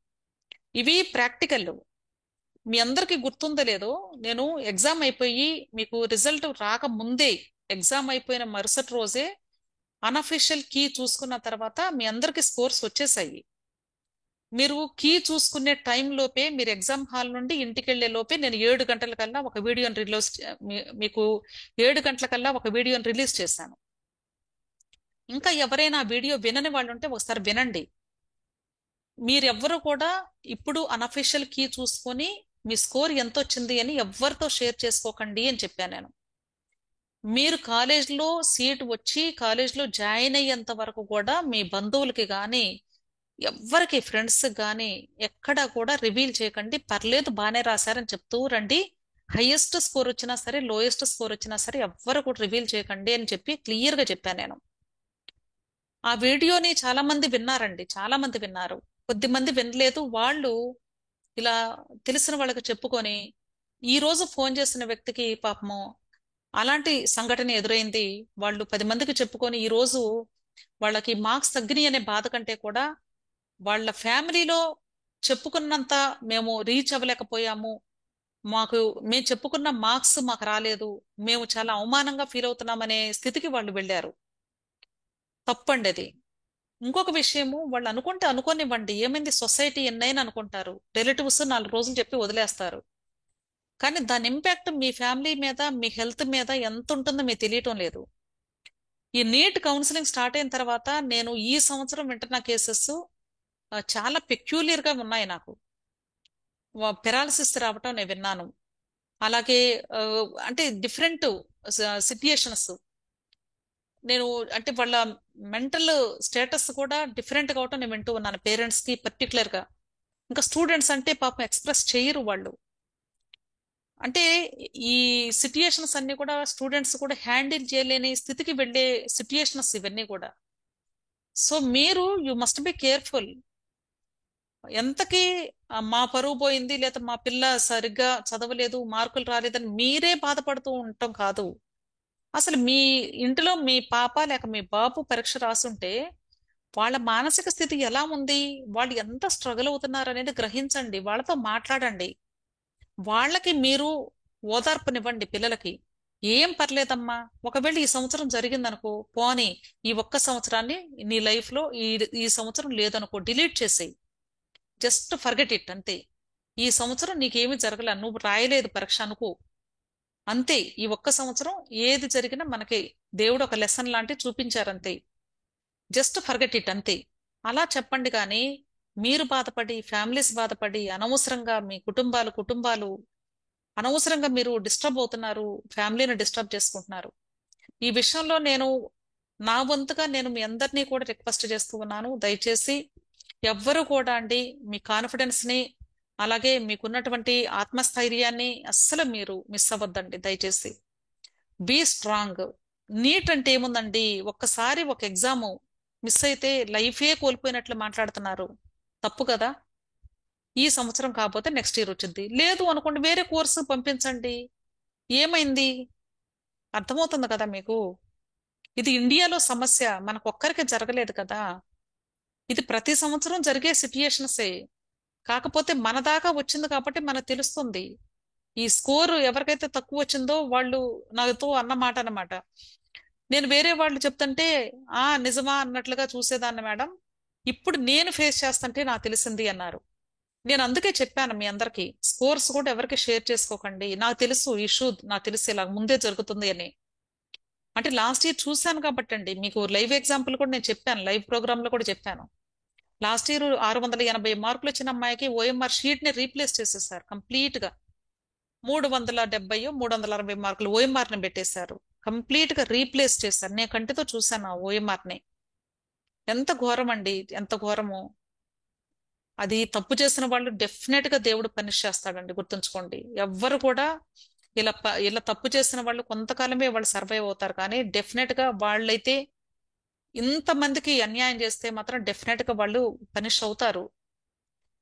ఇవి ప్రాక్టికల్. మీ అందరికీ గుర్తుందో లేదో, నేను ఎగ్జామ్ అయిపోయి మీకు రిజల్ట్ రాకముందే, ఎగ్జామ్ అయిపోయిన మరుసటి రోజే అన్అఫీషియల్ కీ చూసుకున్న తర్వాత మీ అందరికి స్కోర్స్ వచ్చేసాయి. మీరు కీ చూసుకునే టైం లోపే, మీరు ఎగ్జామ్ హాల్ నుండి ఇంటికి వెళ్లే లోపే నేను 7 గంటల కల్లా ఒక వీడియోని రిలీజ్, మీకు 7 గంటల కల్లా ఒక వీడియోని రిలీజ్ చేశాను. ఇంకా ఎవరైనా ఆ వీడియో వినని వాళ్ళు ఉంటే ఒకసారి వినండి. మీరెవ్వరు కూడా ఇప్పుడు అనఫిషియల్ కీ చూసుకొని మీ స్కోర్ ఎంత వచ్చింది అని ఎవ్వరితో షేర్ చేసుకోకండి అని చెప్పాను నేను. మీరు కాలేజ్లో సీట్ వచ్చి కాలేజ్లో జాయిన్ అయ్యేంత వరకు కూడా మీ బంధువులకి కానీ ఎవ్వరికి ఫ్రెండ్స్ కానీ ఎక్కడా కూడా రివీల్ చేయకండి. పర్లేదు బాగానే రాశారని చెప్తూ రండి. హైయెస్ట్ స్కోర్ వచ్చినా సరే, లోయెస్ట్ స్కోర్ వచ్చినా సరే ఎవ్వరు కూడా రివీల్ చేయకండి అని చెప్పి క్లియర్ గా చెప్పాను నేను. ఆ వీడియోని చాలా మంది విన్నారండి, చాలా మంది విన్నారు. కొద్ది మంది వినలేదు. వాళ్ళు ఇలా తెలిసిన వాళ్ళకి చెప్పుకొని, ఈ రోజు ఫోన్ చేసిన వ్యక్తికి పాపము అలాంటి సంఘటన ఎదురైంది. వాళ్ళు 10 మందికి చెప్పుకొని ఈ రోజు వాళ్ళకి మార్క్స్ తగ్గినాయి అనే బాధ కంటే కూడా వాళ్ళ ఫ్యామిలీలో చెప్పుకున్నంత మేము రీచ్ అవ్వలేకపోయాము, మాకు మేము చెప్పుకున్న మార్క్స్ మాకు రాలేదు, మేము చాలా అవమానంగా ఫీల్ అవుతున్నామనే స్థితికి వాళ్ళు వెళ్ళారు. తప్పండి అది. ఇంకొక విషయము, వాళ్ళు అనుకుంటే అనుకోనివ్వండి, ఏమైంది, సొసైటీ ఎన్నైనా అనుకుంటారు, రిలేటివ్స్ 4 రోజులు చెప్పి వదిలేస్తారు. కానీ దాని ఇంపాక్ట్ మీ ఫ్యామిలీ మీద, మీ హెల్త్ మీద ఎంత ఉంటుందో మీకు తెలియటం లేదు. ఈ నీట్ కౌన్సిలింగ్ స్టార్ట్ అయిన తర్వాత నేను ఈ సంవత్సరం వింటున్న కేసెస్ చాలా పెక్యూలియర్ గా ఉన్నాయి నాకు. పెరాలసిస్ రావటం నేను విన్నాను. అలాగే ఆ, అంటే డిఫరెంట్ సిట్యుయేషన్స్, నేను అంటే వాళ్ళ మెంటల్ స్టేటస్ కూడా డిఫరెంట్ గా అవటం నేను వింటూ ఉన్నాను, పేరెంట్స్ కి పర్టికులర్ గా. ఇంకా స్టూడెంట్స్ అంటే పాపం ఎక్స్ప్రెస్ చేయరు వాళ్ళు. అంటే ఈ సిట్యుయేషన్స్ అన్ని కూడా స్టూడెంట్స్ కూడా హ్యాండిల్ చేయలేని స్థితికి వెళ్ళే సిట్యుయేషన్స్ ఇవన్నీ కూడా. సో మీరు యు మస్ట్ బి కేర్ఫుల్. ఎంతకి మా పరువు పోయింది లేదా మా పిల్ల సరిగ్గా చదవలేదు, మార్కులు రాలేదని మీరే బాధపడుతూ ఉండటం కాదు. అసలు మీ ఇంటిలో మీ పాప లేక మీ బాబు పరీక్ష రాసుంటే వాళ్ళ మానసిక స్థితి ఎలా ఉంది, వాళ్ళు ఎంత స్ట్రగుల్ అవుతున్నారు అనేది గ్రహించండి, వాళ్ళతో మాట్లాడండి. వాళ్ళకి మీరు ఓదార్పునివ్వండి పిల్లలకి. ఏం పర్లేదమ్మా, ఒకవేళ ఈ సంవత్సరం జరిగిందనుకో పోనీ, ఈ ఒక్క సంవత్సరాన్ని నీ లైఫ్ లో ఈ సంవత్సరం లేదనుకో డిలీట్ చేసేయి. జస్ట్ ఫర్గెట్ ఇట్ అంతే. ఈ సంవత్సరం నీకేమీ జరగలే, నువ్వు రాయలేదు పరీక్ష అనుకో, అంతే. ఈ ఒక్క సంవత్సరం ఏది జరిగినా మనకి దేవుడు ఒక లెసన్ లాంటి చూపించారంతే. జస్ట్ ఫర్గెట్ ఇట్ అంతే. అలా చెప్పండి. కానీ మీరు బాధపడి, ఫ్యామిలీస్ బాధపడి, అనవసరంగా మీ కుటుంబాలు అనవసరంగా మీరు డిస్టర్బ్ అవుతున్నారు, ఫ్యామిలీని డిస్టర్బ్ చేసుకుంటున్నారు. ఈ విషయంలో నేను నా వంతుగా నేను మీ అందరినీ కూడా రిక్వెస్ట్ చేస్తూ ఉన్నాను. దయచేసి ఎవ్వరు కూడా అండి మీ కాన్ఫిడెన్స్ ని, అలాగే మీకున్నటువంటి ఆత్మస్థైర్యాన్ని అస్సలు మీరు మిస్ అవ్వద్దండి దయచేసి. Be strong. నీట్ అంటే ఏముందండి, ఒక్కసారి ఒక ఎగ్జామ్ మిస్ అయితే లైఫే కోల్పోయినట్లు మాట్లాడుతున్నారు. తప్పు కదా. ఈ సంవత్సరం కాకపోతే నెక్స్ట్ ఇయర్ వచ్చింది, లేదు అనుకోండి వేరే కోర్సు పంపించండి. ఏమైంది, అర్థమవుతుంది కదా మీకు. ఇది ఇండియాలో సమస్య, మనకు ఒక్కరికి జరగలేదు కదా. ఇది ప్రతి సంవత్సరం జరిగే సిట్యుయేషన్సే. కాకపోతే మన దాకా వచ్చింది కాబట్టి మనకు తెలుస్తుంది. ఈ స్కోర్ ఎవరికైతే తక్కువ వచ్చిందో వాళ్ళు నాతో అన్నమాట అన్నమాట. నేను వేరే వాళ్ళు చెప్తుంటే ఆ నిజమా అన్నట్లుగా చూసేదాన్ని మేడం, ఇప్పుడు నేను ఫేస్ చేస్తుంటే నాకు తెలిసింది అన్నారు. నేను అందుకే చెప్పాను మీ అందరికి, స్కోర్స్ కూడా ఎవరికి షేర్ చేసుకోకండి, నాకు తెలుసు ఇష్యూ, నాకు తెలుసు ఇలా ముందే జరుగుతుంది అని. అంటే లాస్ట్ ఇయర్ చూశాను కాబట్టి అండి, మీకు లైవ్ ఎగ్జాంపుల్ కూడా నేను చెప్పాను, లైవ్ ప్రోగ్రామ్ లో కూడా చెప్పాను. లాస్ట్ ఇయర్ 680 మార్కులు వచ్చిన అమ్మాయికి ఓఎంఆర్ షీట్ ని రీప్లేస్ చేసేసారు కంప్లీట్ గా. 370 360 మార్కులు ఓఎంఆర్ ని పెట్టేశారు, కంప్లీట్ గా రీప్లేస్ చేశారు. నేను కంటితో చూశాను ఆ ఓఎంఆర్ ని. ఎంత ఘోరం అండి, ఎంత ఘోరము. అది తప్పు చేసిన వాళ్ళు డెఫినెట్ గా దేవుడు పనిష్ చేస్తాడండి, గుర్తుంచుకోండి. ఎవ్వరు కూడా ఇలా తప్పు చేసిన వాళ్ళు కొంతకాలమే వాళ్ళు సర్వైవ్ అవుతారు, కానీ డెఫినెట్ గా వాళ్ళైతే ఇంతమందికి అన్యాయం చేస్తే మాత్రం డెఫినెట్ గా వాళ్ళు పనిష్ అవుతారు.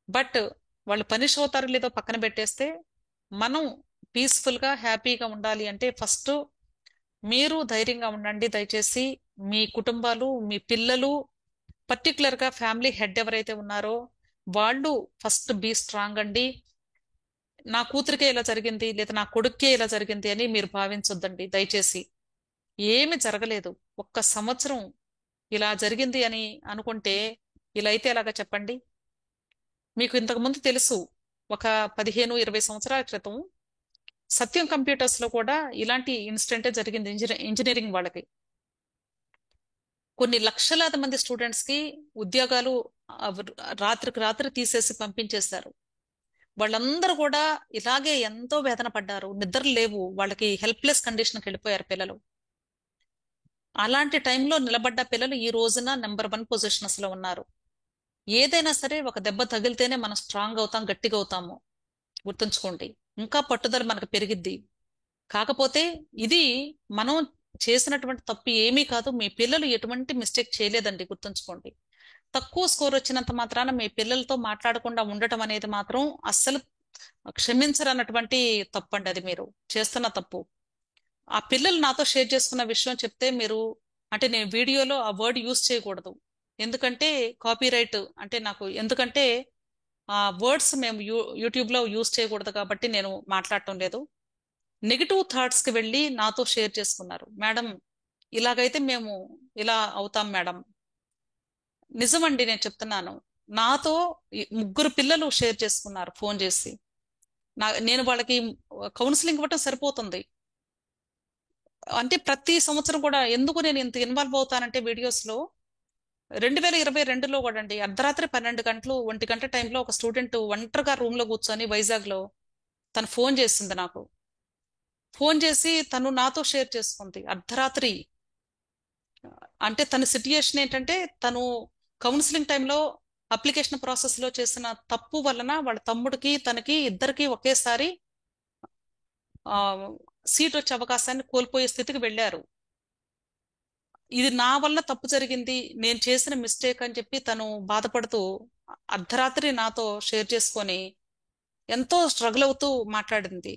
బట్ వాళ్ళు పనిష్ అవుతారు లేదో పక్కన పెట్టేస్తే, మనం పీస్ఫుల్ గా హ్యాపీగా ఉండాలి అంటే ఫస్ట్ మీరు ధైర్యంగా ఉండండి దయచేసి. మీ కుటుంబాలు, మీ పిల్లలు, పర్టికులర్ గా ఫ్యామిలీ హెడ్ ఎవరైతే ఉన్నారో వాళ్ళు ఫస్ట్ బీ స్ట్రాంగ్ అండి. నా కూతురికే ఇలా జరిగింది లేదా నా కొడుక్కే ఇలా జరిగింది అని మీరు భావించొద్దండి దయచేసి. ఏమి జరగలేదు, ఒక్క సంవత్సరం ఇలా జరిగింది అని అనుకుంటే ఇలా అయితే ఎలాగా చెప్పండి. మీకు ఇంతకు ముందు తెలుసు, ఒక 15-20 సంవత్సరాల క్రితం సత్యం కంప్యూటర్స్ లో కూడా ఇలాంటి ఇన్సిడెంటే జరిగింది. ఇంజనీరింగ్ వాళ్ళకి కొన్ని లక్షలాది మంది స్టూడెంట్స్ కి ఉద్యోగాలు అవ్- రాత్రికి రాత్రి తీసేసి పంపించేశారు. వాళ్ళందరూ కూడా ఇలాగే ఎంతో వేదన పడ్డారు, నిద్ర లేవు, వాళ్ళకి హెల్ప్లెస్ కండిషన్కి వెళ్ళిపోయారు పిల్లలు. అలాంటి టైంలో నిలబడ్డ పిల్లలు ఈ రోజున నెంబర్ 1 పొజిషన్స్ లో ఉన్నారు. ఏదైనా సరే ఒక దెబ్బ తగిలితేనే మనం స్ట్రాంగ్ అవుతాం, గట్టిగా అవుతాము. గుర్తుంచుకోండి. ఇంకా పట్టుదల మనకు పెరిగిద్ది. కాకపోతే ఇది మనం చేసినటువంటి తప్పు ఏమీ కాదు. మీ పిల్లలు ఎటువంటి మిస్టేక్ చేయలేదండి, గుర్తుంచుకోండి. తక్కువ స్కోర్ వచ్చినంత మాత్రాన మీ పిల్లలతో మాట్లాడకుండా ఉండటం అనేది మాత్రం అస్సలు క్షమించరన్నటువంటి తప్పు అండి. అది మీరు చేస్తున్న తప్పు. ఆ పిల్లలు నాతో షేర్ చేసుకున్న విషయం చెప్తే మీరు, అంటే నేను వీడియోలో ఆ వర్డ్ యూజ్ చేయకూడదు. ఎందుకంటే కాపీరైట్ అంటే నాకు, ఎందుకంటే ఆ వర్డ్స్ మేము యూట్యూబ్ లో యూజ్ చేయకూడదు కాబట్టి నేను మాట్లాడటం లేదు. నెగిటివ్ థాట్స్ కి వెళ్ళి నాతో షేర్ చేసుకున్నారు. మేడం, ఇలాగైతే మేము ఇలా అవుతాం మేడం. నిజమండి, నేను చెప్తున్నాను. నాతో ముగ్గురు పిల్లలు షేర్ చేసుకున్నారు ఫోన్ చేసి. నేను వాళ్ళకి కౌన్సిలింగ్ ఇవ్వటం సరిపోతుంది. అంటే ప్రతి సంవత్సరం కూడా ఎందుకు నేను ఇంత ఇన్వాల్వ్ అవుతానంటే వీడియోస్ లో, 2022లో కూడా అండి, అర్ధరాత్రి 12 గంటలు 1 గంట టైంలో ఒక స్టూడెంట్ ఒంటరిగా రూమ్ లో కూర్చొని వైజాగ్ లో తను ఫోన్ చేసింది నాకు. ఫోన్ చేసి తను నాతో షేర్ చేసుకుంది అర్ధరాత్రి. అంటే తన సిట్యుయేషన్ ఏంటంటే, తను కౌన్సిలింగ్ టైంలో అప్లికేషన్ ప్రాసెస్ లో చేసిన తప్పు వలన వాళ్ళ తమ్ముడికి తనకి ఇద్దరికి ఒకేసారి ఆ సీట్ వచ్చే అవకాశాన్ని కోల్పోయే స్థితికి వెళ్ళారు. ఇది నా వల్ల తప్పు జరిగింది, నేను చేసిన మిస్టేక్ అని చెప్పి తను బాధపడుతూ అర్ధరాత్రి నాతో షేర్ చేసుకొని ఎంతో స్ట్రగుల్ అవుతూ మాట్లాడింది.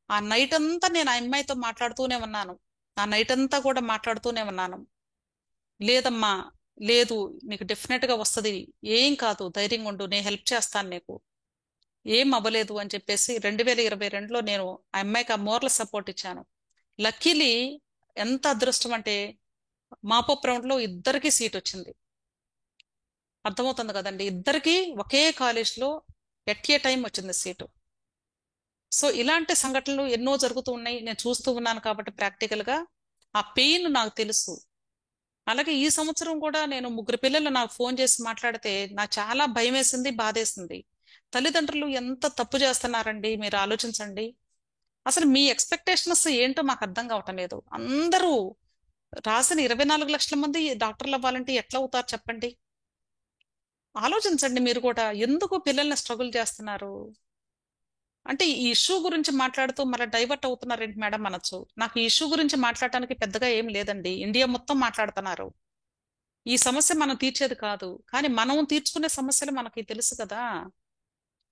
ఆ నైట్ అంతా నేను ఆ అమ్మాయితో మాట్లాడుతూనే ఉన్నాను. ఆ నైట్ అంతా కూడా మాట్లాడుతూనే ఉన్నాను. లేదమ్మా, లేదు, నీకు డెఫినెట్ గా వస్తది, ఏం కాదు, ధైర్యంగా ఉండు, నేను హెల్ప్ చేస్తాను నీకు, ఏం అవ్వలేదు అని చెప్పేసి 2022లో నేను ఆ అమ్మాయికి ఆ మోరల్ సపోర్ట్ ఇచ్చాను. లక్కీలీ ఎంత అదృష్టం అంటే మాపప్ రౌండ్ లో ఇద్దరికి సీట్ వచ్చింది. అర్థమవుతుంది కదండి, ఇద్దరికి ఒకే కాలేజ్ లో ఎట్ ఏ టైం వచ్చింది సీటు. సో ఇలాంటి సంఘటనలు ఎన్నో జరుగుతూ ఉన్నాయి, నేను చూస్తూ ఉన్నాను కాబట్టి ప్రాక్టికల్ గా ఆ పెయిన్ నాకు తెలుసు. అలాగే ఈ సంవత్సరం కూడా నేను ముగ్గురు పిల్లలు నాకు ఫోన్ చేసి మాట్లాడితే నాకు చాలా భయం వేసింది, బాధేసింది. తల్లిదండ్రులు ఎంత తప్పు చేస్తున్నారండి, మీరు ఆలోచించండి. అసలు మీ ఎక్స్పెక్టేషన్స్ ఏంటో మాకు అర్థం కావటం లేదు. అందరూ రాసిన 24 లక్షల మంది డాక్టర్లు అవ్వాలంటే ఎట్లా అవుతారు చెప్పండి. ఆలోచించండి మీరు కూడా, ఎందుకు పిల్లల్ని స్ట్రగుల్ చేస్తున్నారు. అంటే ఈ ఇష్యూ గురించి మాట్లాడుతూ మళ్ళీ డైవర్ట్ అవుతున్నారేంటి మేడం అనొచ్చు. నాకు ఈ ఇష్యూ గురించి మాట్లాడటానికి పెద్దగా ఏం లేదండి, ఇండియా మొత్తం మాట్లాడుతున్నారు. ఈ సమస్య మనం తీర్చేది కాదు, కానీ మనం తీర్చుకునే సమస్యలు మనకి తెలుసు కదా.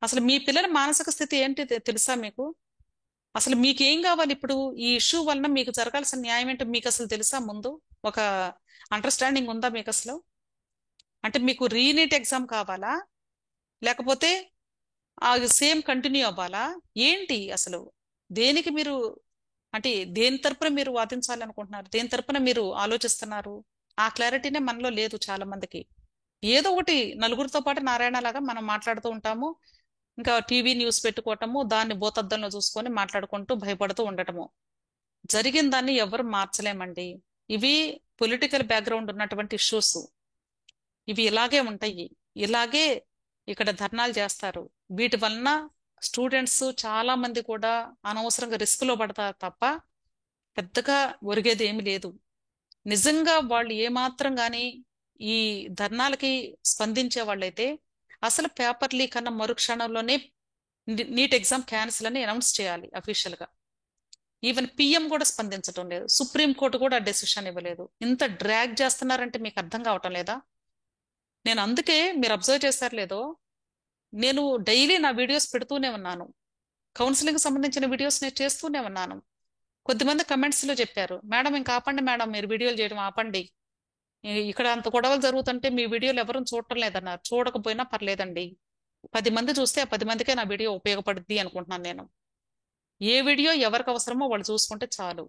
అసలు మీ పిల్లల మానసిక స్థితి ఏంటి తెలుసా మీకు? అసలు మీకేం కావాలి ఇప్పుడు? ఈ ఇష్యూ వలన మీకు జరగాల్సిన న్యాయం ఏంటో మీకు అసలు తెలుసా ముందు? ఒక అండర్స్టాండింగ్ ఉందా మీకు అసలు? అంటే మీకు రీనీట్ ఎగ్జామ్ కావాలా, లేకపోతే ఆ సేమ్ కంటిన్యూ అవ్వాలా, ఏంటి అసలు? దేనికి మీరు, అంటే దేని తరపున మీరు వాదించాలనుకుంటున్నారు, దేని తరపున మీరు ఆలోచిస్తున్నారు? ఆ క్లారిటీనే మనలో లేదు చాలా మందికి. ఏదో ఒకటి నలుగురితో పాటు నారాయణ లాగా మనం మాట్లాడుతూ ఉంటాము. ఇంకా టీవీ న్యూస్ పెట్టుకోవటము, దాన్ని భూతద్దంలో చూసుకొని మాట్లాడుకుంటూ భయపడుతూ ఉండటము. జరిగిన దాన్ని ఎవరు మార్చలేమండి. ఇవి పొలిటికల్ బ్యాక్గ్రౌండ్ ఉన్నటువంటి ఇష్యూస్. ఇవి ఇలాగే ఉంటాయి. ఇలాగే ఇక్కడ ధర్నాలు చేస్తారు. వీటి వలన స్టూడెంట్స్ చాలా మంది కూడా అనవసరంగా రిస్క్ లో పడతారు తప్ప పెద్దగా ఒరిగేది ఏమి లేదు. నిజంగా వాళ్ళు ఏమాత్రం గాని ఈ ధర్నాలకి స్పందించే వాళ్ళైతే అసలు పేపర్ లీక్ అన్న మరుక్షణంలోనే నీట్ ఎగ్జామ్ క్యాన్సిల్ అని అనౌన్స్ చేయాలి అఫీషియల్ గా. ఈవెన్ పిఎం కూడా స్పందించడం లేదు, సుప్రీం కోర్టు కూడా డెసిషన్ ఇవ్వలేదు. ఇంత డ్రాగ్ చేస్తున్నారంటే మీకు అర్థం కావటం లేదా? నేను అందుకే మీరు అబ్జర్వ్ చేశారు లేదో, నేను డైలీ నా వీడియోస్ పెడుతూనే ఉన్నాను. కౌన్సిలింగ్ సంబంధించిన వీడియోస్ నేను చేస్తూనే ఉన్నాను. కొద్దిమంది కమెంట్స్ లో చెప్పారు, మేడం ఇంకా ఆపండి మేడం, మీరు వీడియోలు చేయడం ఆపండి, ఇక్కడ అంత గొడవలు జరుగుతుంటే మీ వీడియోలు ఎవరు చూడటం లేదన్నారు. చూడకపోయినా పర్లేదండి, 10 మంది చూస్తే ఆ 10 మందికే నా వీడియో ఉపయోగపడుద్ది అనుకుంటున్నాను నేను. ఏ వీడియో ఎవరికి అవసరమో వాళ్ళు చూసుకుంటే చాలు.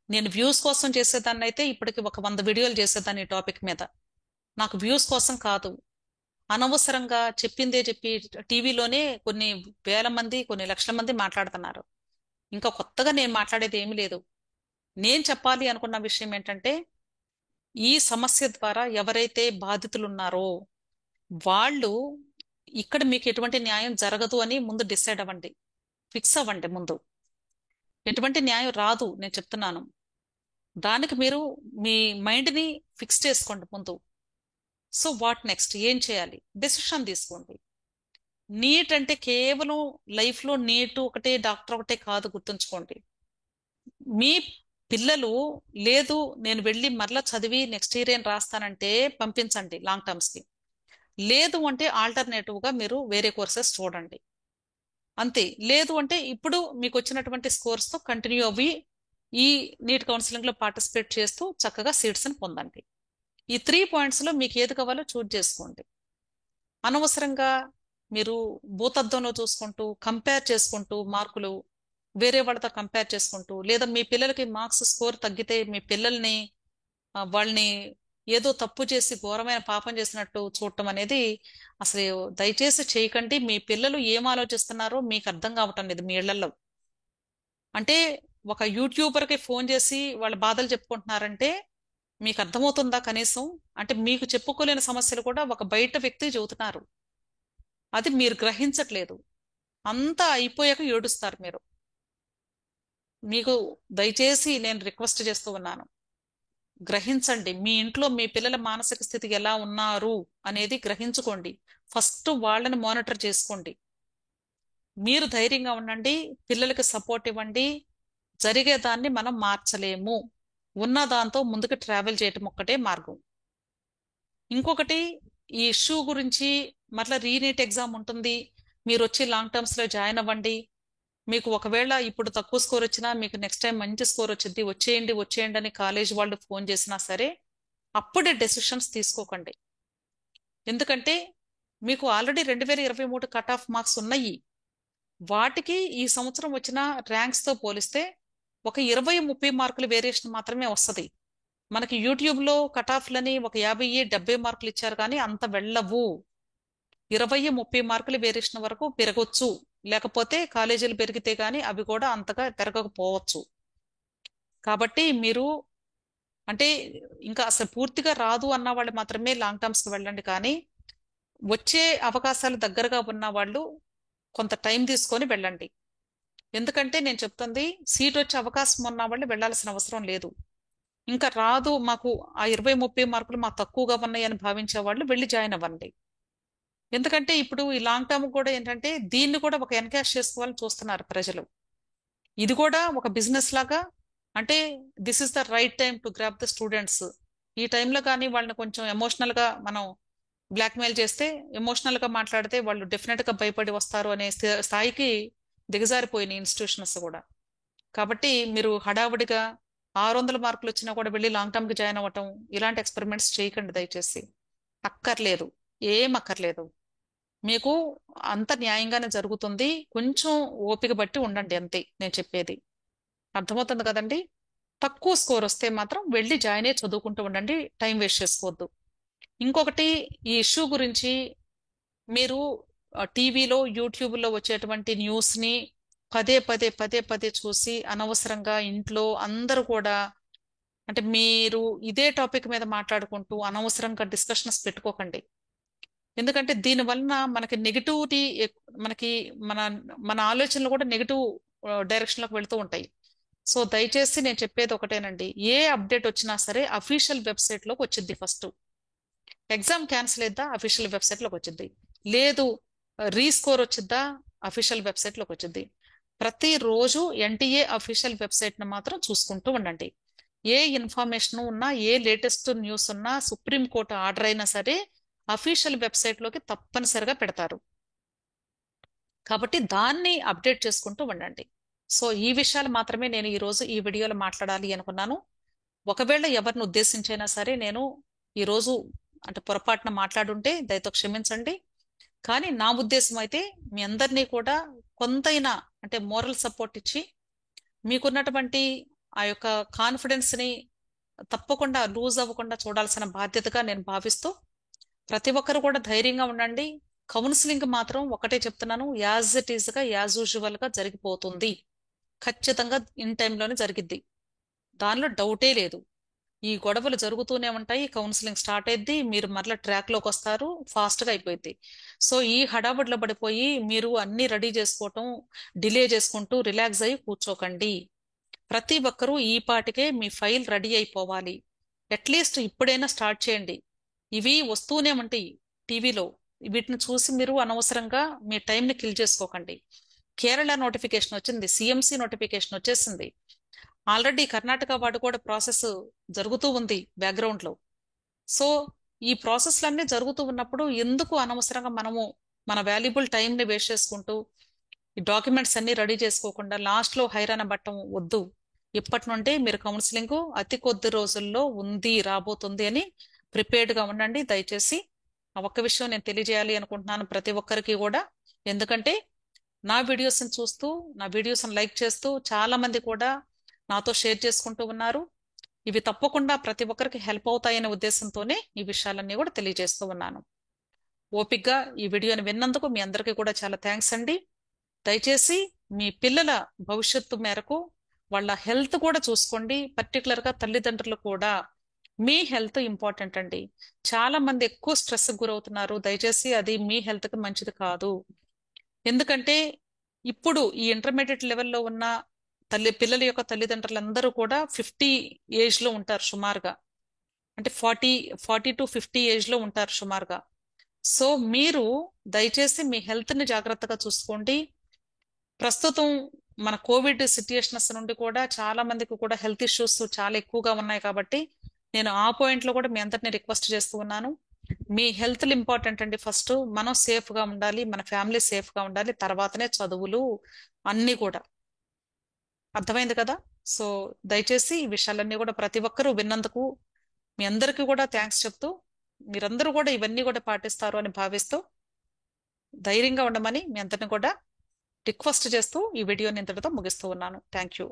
నేను వ్యూస్ కోసం చేసేదాన్ని అయితే ఇప్పటికి ఒక 100 వీడియోలు చేసేదాన్ని ఈ టాపిక్ మీద. నాకు వ్యూస్ కోసం కాదు, అనవసరంగా చెప్పిందే చెప్పి టీవీలోనే కొన్ని వేల మంది కొన్ని లక్షల మంది మాట్లాడుతున్నారు. ఇంకా కొత్తగా నేను మాట్లాడేది ఏమీ లేదు. నేను చెప్పాలి అనుకున్న విషయం ఏంటంటే ఈ సమస్య ద్వారా ఎవరైతే బాధితులు ఉన్నారో వాళ్ళు ఇక్కడ మీకు ఎటువంటి న్యాయం జరగదు అని ముందు డిసైడ్ అవ్వండి. ఫిక్స్ అవ్వండి ముందు. ఎటువంటి న్యాయం రాదు నేను చెప్తున్నాను. దానికి మీరు మీ మైండ్ని ఫిక్స్ చేసుకోండి ముందు. సో వాట్ నెక్స్ట్ ఏం చేయాలి డెసిషన్ తీసుకోండి. నీట్ అంటే కేవలం లైఫ్లో నీట్ ఒకటే డాక్టర్ ఒకటే కాదు, గుర్తుంచుకోండి. మీ పిల్లలు లేదు నేను వెళ్ళి మరలా చదివి నెక్స్ట్ ఇయర్ ఏం రాస్తానంటే పంపించండి లాంగ్ టర్మ్స్ కి. లేదు అంటే ఆల్టర్నేటివ్ గా మీరు వేరే కోర్సెస్ చూడండి. అంతే. లేదు అంటే ఇప్పుడు మీకు వచ్చినటువంటి స్కోర్స్ తో కంటిన్యూ అవ్వి ఈ నీట్ కౌన్సిలింగ్ లో పార్టిసిపేట్ చేస్తూ చక్కగా సీట్స్ ని పొందండి. ఈ 3 పాయింట్స్ లో మీకు ఏది కావాలో చూజ్ చేసుకోండి. అనవసరంగా మీరు భూతద్దంలో చూసుకుంటూ కంపేర్ చేసుకుంటూ మార్కులు వేరే వాళ్ళతో కంపేర్ చేసుకుంటూ లేదా మీ పిల్లలకి మార్క్స్ స్కోర్ తగ్గితే మీ పిల్లల్ని వాళ్ళని ఏదో తప్పు చేసి ఘోరమైన పాపం చేసినట్టు చూడటం అనేది అసలు దయచేసి చేయకండి. మీ పిల్లలు ఏం ఆలోచిస్తున్నారో మీకు అర్థం కావటం లేదు మీ ఇళ్లలో. అంటే ఒక యూట్యూబర్కి ఫోన్ చేసి వాళ్ళ బాధలు చెప్పుకుంటున్నారంటే మీకు అర్థమవుతుందా కనీసం? అంటే మీకు చెప్పుకోలేని సమస్యలు కూడా ఒక బయట వ్యక్తి చెబుతున్నారు. అది మీరు గ్రహించట్లేదు. అంతా అయిపోయాక ఏడుస్తారు మీరు. మీకు దయచేసి నేను రిక్వెస్ట్ చేస్తూ ఉన్నాను, గ్రహించండి. మీ ఇంట్లో మీ పిల్లల మానసిక స్థితి ఎలా ఉన్నారు అనేది గ్రహించుకోండి. ఫస్ట్ వాళ్ళని మానిటర్ చేసుకోండి. మీరు ధైర్యంగా ఉండండి. పిల్లలకి సపోర్ట్ ఇవ్వండి. జరిగేదాన్ని మనం మార్చలేము. ఉన్న దాంతో ముందుకు ట్రావెల్ చేయటం ఒక్కటే మార్గం. ఇంకొకటి, ఈ ఇష్యూ గురించి మరలా రీనీట్ ఎగ్జామ్ ఉంటుంది, మీరు వచ్చి లాంగ్ టర్మ్స్ లో జాయిన్ అవ్వండి. మీకు ఒకవేళ ఇప్పుడు తక్కువ స్కోర్ వచ్చినా మీకు నెక్స్ట్ టైం మంచి స్కోర్ వచ్చింది, వచ్చేయండి వచ్చేయండి అని కాలేజ్ వాళ్ళు ఫోన్ చేసినా సరే అప్పుడే డెసిషన్స్ తీసుకోకండి. ఎందుకంటే మీకు ఆల్రెడీ 2023 కట్ ఆఫ్ మార్క్స్ ఉన్నాయి. వాటికి ఈ సంవత్సరం వచ్చిన ర్యాంక్స్ తో పోలిస్తే ఒక 20-30 మార్కుల వేరియేషన్ మాత్రమే వస్తుంది. మనకి యూట్యూబ్ లో కట్ ఆఫ్లని ఒక 50-70 మార్కులు ఇచ్చారు కానీ అంత వెళ్ళవు. 20-30 మార్కుల వేరియేషన్ వరకు పెరగొచ్చు. లేకపోతే కాలేజీలు పెరిగితే గానీ అవి కూడా అంతగా పెరగకపోవచ్చు. కాబట్టి మీరు అంటే ఇంకా అసలు పూర్తిగా రాదు అన్న వాళ్ళు మాత్రమే లాంగ్ టర్మ్స్ కి వెళ్ళండి. కానీ వచ్చే అవకాశాలు దగ్గరగా ఉన్న వాళ్ళు కొంత టైం తీసుకొని వెళ్ళండి. ఎందుకంటే నేను చెప్తుంది, సీట్ వచ్చే అవకాశం ఉన్న వాళ్ళు వెళ్ళాల్సిన అవసరం లేదు. ఇంకా రాదు మాకు ఆ 20-30 మార్కులు మాకు తక్కువగా ఉన్నాయి అని భావించే వాళ్ళు వెళ్ళి జాయిన్ అవ్వండి. ఎందుకంటే ఇప్పుడు ఈ లాంగ్ టర్మ్ కూడా ఏంటంటే దీన్ని కూడా ఒక ఎన్కాష్ చేసుకోవాలని చూస్తున్నారు ప్రజలు. ఇది కూడా ఒక బిజినెస్ లాగా. అంటే this is the right time to grab the students. ఈ టైంలో కానీ వాళ్ళని కొంచెం ఎమోషనల్ గా మనం బ్లాక్మెయిల్ చేస్తే, ఎమోషనల్ గా మాట్లాడితే వాళ్ళు డెఫినెట్ గా భయపడి వస్తారు అనే స్థాయికి దిగజారిపోయిన ఇన్స్టిట్యూషన్స్ కూడా. కాబట్టి మీరు హడావుడిగా 600 మార్కులు వచ్చినా కూడా వెళ్ళి లాంగ్ టర్మ్ కి జాయిన్ అవ్వటం ఇలాంటి ఎక్స్పెరిమెంట్స్ చేయకండి దయచేసి. అక్కర్లేదు, ఏం అక్కర్లేదు. మీకు అంత న్యాయంగానే జరుగుతుంది. కొంచెం ఓపిక బట్టి ఉండండి అంతే నేను చెప్పేది. అర్థమవుతుంది కదండి? తక్కువ స్కోర్ వస్తే మాత్రం వెళ్ళి జాయిన్ అయ్యి చదువుకుంటూ ఉండండి, టైం వేస్ట్ చేసుకోవద్దు. ఇంకొకటి, ఈ ఇష్యూ గురించి మీరు టీవీలో యూట్యూబ్లో వచ్చేటువంటి న్యూస్ ని పదే పదే పదే పదే చూసి అనవసరంగా ఇంట్లో అందరూ కూడా అంటే మీరు ఇదే టాపిక్ మీద మాట్లాడుకుంటూ అనవసరంగా డిస్కషన్స్ పెట్టుకోకండి. ఎందుకంటే దీని వలన మనకి నెగిటివిటీ, మనకి మన మన ఆలోచనలు కూడా నెగిటివ్ డైరెక్షన్ లోకి వెళ్తూ ఉంటాయి. సో దయచేసి నేను చెప్పేది ఒకటేనండి, ఏ అప్డేట్ వచ్చినా సరే అఫీషియల్ వెబ్సైట్ లోకి వచ్చింది. ఫస్ట్ ఎగ్జామ్ క్యాన్సిల్ అయిద్దా అఫీషియల్ వెబ్సైట్ లోకి వచ్చింది. లేదు రీస్కోర్ వచ్చిద్దా అఫీషియల్ వెబ్సైట్ లోకి వచ్చింది. ప్రతిరోజు ఎన్టీఏ అఫీషియల్ వెబ్సైట్ ను మాత్రం చూసుకుంటూ ఉండండి. ఏ ఇన్ఫర్మేషన్ ఉన్నా, ఏ లేటెస్ట్ న్యూస్ ఉన్నా, సుప్రీంకోర్టు ఆర్డర్ అయినా సరే అఫీషియల్ వెబ్సైట్ లోకి తప్పనిసరిగా పెడతారు. కాబట్టి దాన్ని అప్డేట్ చేసుకుంటూ ఉండండి. సో ఈ విషయాలు మాత్రమే నేను ఈరోజు ఈ వీడియోలో మాట్లాడాలి అనుకున్నాను. ఒకవేళ ఎవరిని ఉద్దేశించైనా సరే నేను ఈరోజు అంటే పొరపాటున మాట్లాడుంటే దయతో క్షమించండి. కానీ నా ఉద్దేశం అయితే మీ అందరినీ కూడా కొంతైనా అంటే మోరల్ సపోర్ట్ ఇచ్చి మీకున్నటువంటి ఆ యొక్క కాన్ఫిడెన్స్ ని తప్పకుండా లూజ్ అవ్వకుండా చూడాల్సిన బాధ్యతగా నేను భావిస్తూ ప్రతి ఒక్కరు కూడా ధైర్యంగా ఉండండి. కౌన్సిలింగ్ మాత్రం ఒకటే చెప్తున్నాను, యాజ్ ఇట్ ఈస్ గా యాజ్ యూజువల్ గా జరిగిపోతుంది. ఖచ్చితంగా ఇన్ టైంలోనే జరిగిద్ది, దానిలో డౌటే లేదు. ఈ గొడవలు జరుగుతూనే ఉంటాయి, కౌన్సిలింగ్ స్టార్ట్ అయింది, మీరు మరలా ట్రాక్ లోకి వస్తారు, ఫాస్ట్ గా అయిపోయింది. సో ఈ హడాబడిలో పడిపోయి మీరు అన్ని రెడీ చేసుకోవటం డిలే చేసుకుంటూ రిలాక్స్ అయ్యి కూర్చోకండి. ప్రతి ఒక్కరూ ఈ పాటికే మీ ఫైల్ రెడీ అయిపోవాలి. అట్లీస్ట్ ఇప్పుడైనా స్టార్ట్ చేయండి. ఇవి వస్తూనే ఉంటాయి టీవీలో, వీటిని చూసి మీరు అనవసరంగా మీ టైంని కిల్ చేసుకోకండి. కేరళ నోటిఫికేషన్ వచ్చింది, సిఎంసి నోటిఫికేషన్ వచ్చేసింది. ఆల్రెడీ కర్ణాటక వాడు కూడా ప్రాసెస్ జరుగుతూ ఉంది బ్యాక్గ్రౌండ్ లో. సో ఈ ప్రాసెస్లన్నీ జరుగుతూ ఉన్నప్పుడు ఎందుకు అనవసరంగా మనము మన వాల్యుబుల్ టైంని వేస్ట్ చేసుకుంటూ ఈ డాక్యుమెంట్స్ అన్ని రెడీ చేసుకోకుండా లాస్ట్ లో హైరాణ పట్టం వద్దు. ఇప్పటి నుండే మీరు కౌన్సిలింగ్ అతి కొద్ది రోజుల్లో ఉంది, రాబోతుంది అని ప్రిపేర్డ్ గా ఉండండి దయచేసి. ఆ ఒక్క విషయం నేను తెలియజేయాలి అనుకుంటున్నాను ప్రతి ఒక్కరికి కూడా. ఎందుకంటే నా వీడియోస్ ని చూస్తూ, నా వీడియోస్ ని లైక్ చేస్తూ చాలా మంది కూడా నాతో షేర్ చేసుకుంటూ ఉన్నారు. ఇవి తప్పకుండా ప్రతి ఒక్కరికి హెల్ప్ అవుతాయనే ఉద్దేశంతోనే ఈ విషయాలన్నీ కూడా తెలియజేస్తూ ఉన్నాను. ఓపిగ్గా ఈ వీడియోని విన్నందుకు మీ అందరికీ కూడా చాలా థ్యాంక్స్ అండి. దయచేసి మీ పిల్లల భవిష్యత్తు మేరకు వాళ్ళ హెల్త్ కూడా చూసుకోండి. పర్టికులర్ గా తల్లిదండ్రులు కూడా మీ హెల్త్ ఇంపార్టెంట్ అండి. చాలా మంది ఎక్కువ స్ట్రెస్ గురవుతున్నారు, దయచేసి అది మీ హెల్త్ కి మంచిది కాదు. ఎందుకంటే ఇప్పుడు ఈ ఇంటర్మీడియట్ లెవెల్లో ఉన్న పిల్లల యొక్క తల్లిదండ్రులందరూ కూడా 50 ఏజ్ లో ఉంటారు సుమారుగా. అంటే 40 టు 50 ఏజ్ లో ఉంటారు సుమారుగా. సో మీరు దయచేసి మీ హెల్త్ ని జాగ్రత్తగా చూసుకోండి. ప్రస్తుతం మన కోవిడ్ సిచ్యుయేషన్స్ నుండి కూడా చాలా మందికి కూడా హెల్త్ ఇష్యూస్ చాలా ఎక్కువగా ఉన్నాయి కాబట్టి నేను ఆ పాయింట్ లో కూడా మీ అందరిని రిక్వెస్ట్ చేస్తూ ఉన్నాను. మీ హెల్త్ ఇంపార్టెంట్ అండి. ఫస్ట్ మనం సేఫ్ గా ఉండాలి, మన ఫ్యామిలీ సేఫ్ గా ఉండాలి, తర్వాతనే చదువులు అన్ని కూడా. అర్థమైంది కదా? సో దయచేసి ఈ విషయాలన్నీ కూడా ప్రతి ఒక్కరూ విన్నందుకు మీ అందరికీ కూడా థ్యాంక్స్ చెప్తూ, మీరందరూ కూడా ఇవన్నీ కూడా పాటిస్తారు అని భావిస్తూ ధైర్యంగా ఉండమని మీ అందరిని కూడా రిక్వెస్ట్ చేస్తూ ఈ వీడియోని ఇంతటితో ముగిస్తూ ఉన్నాను. Thank you.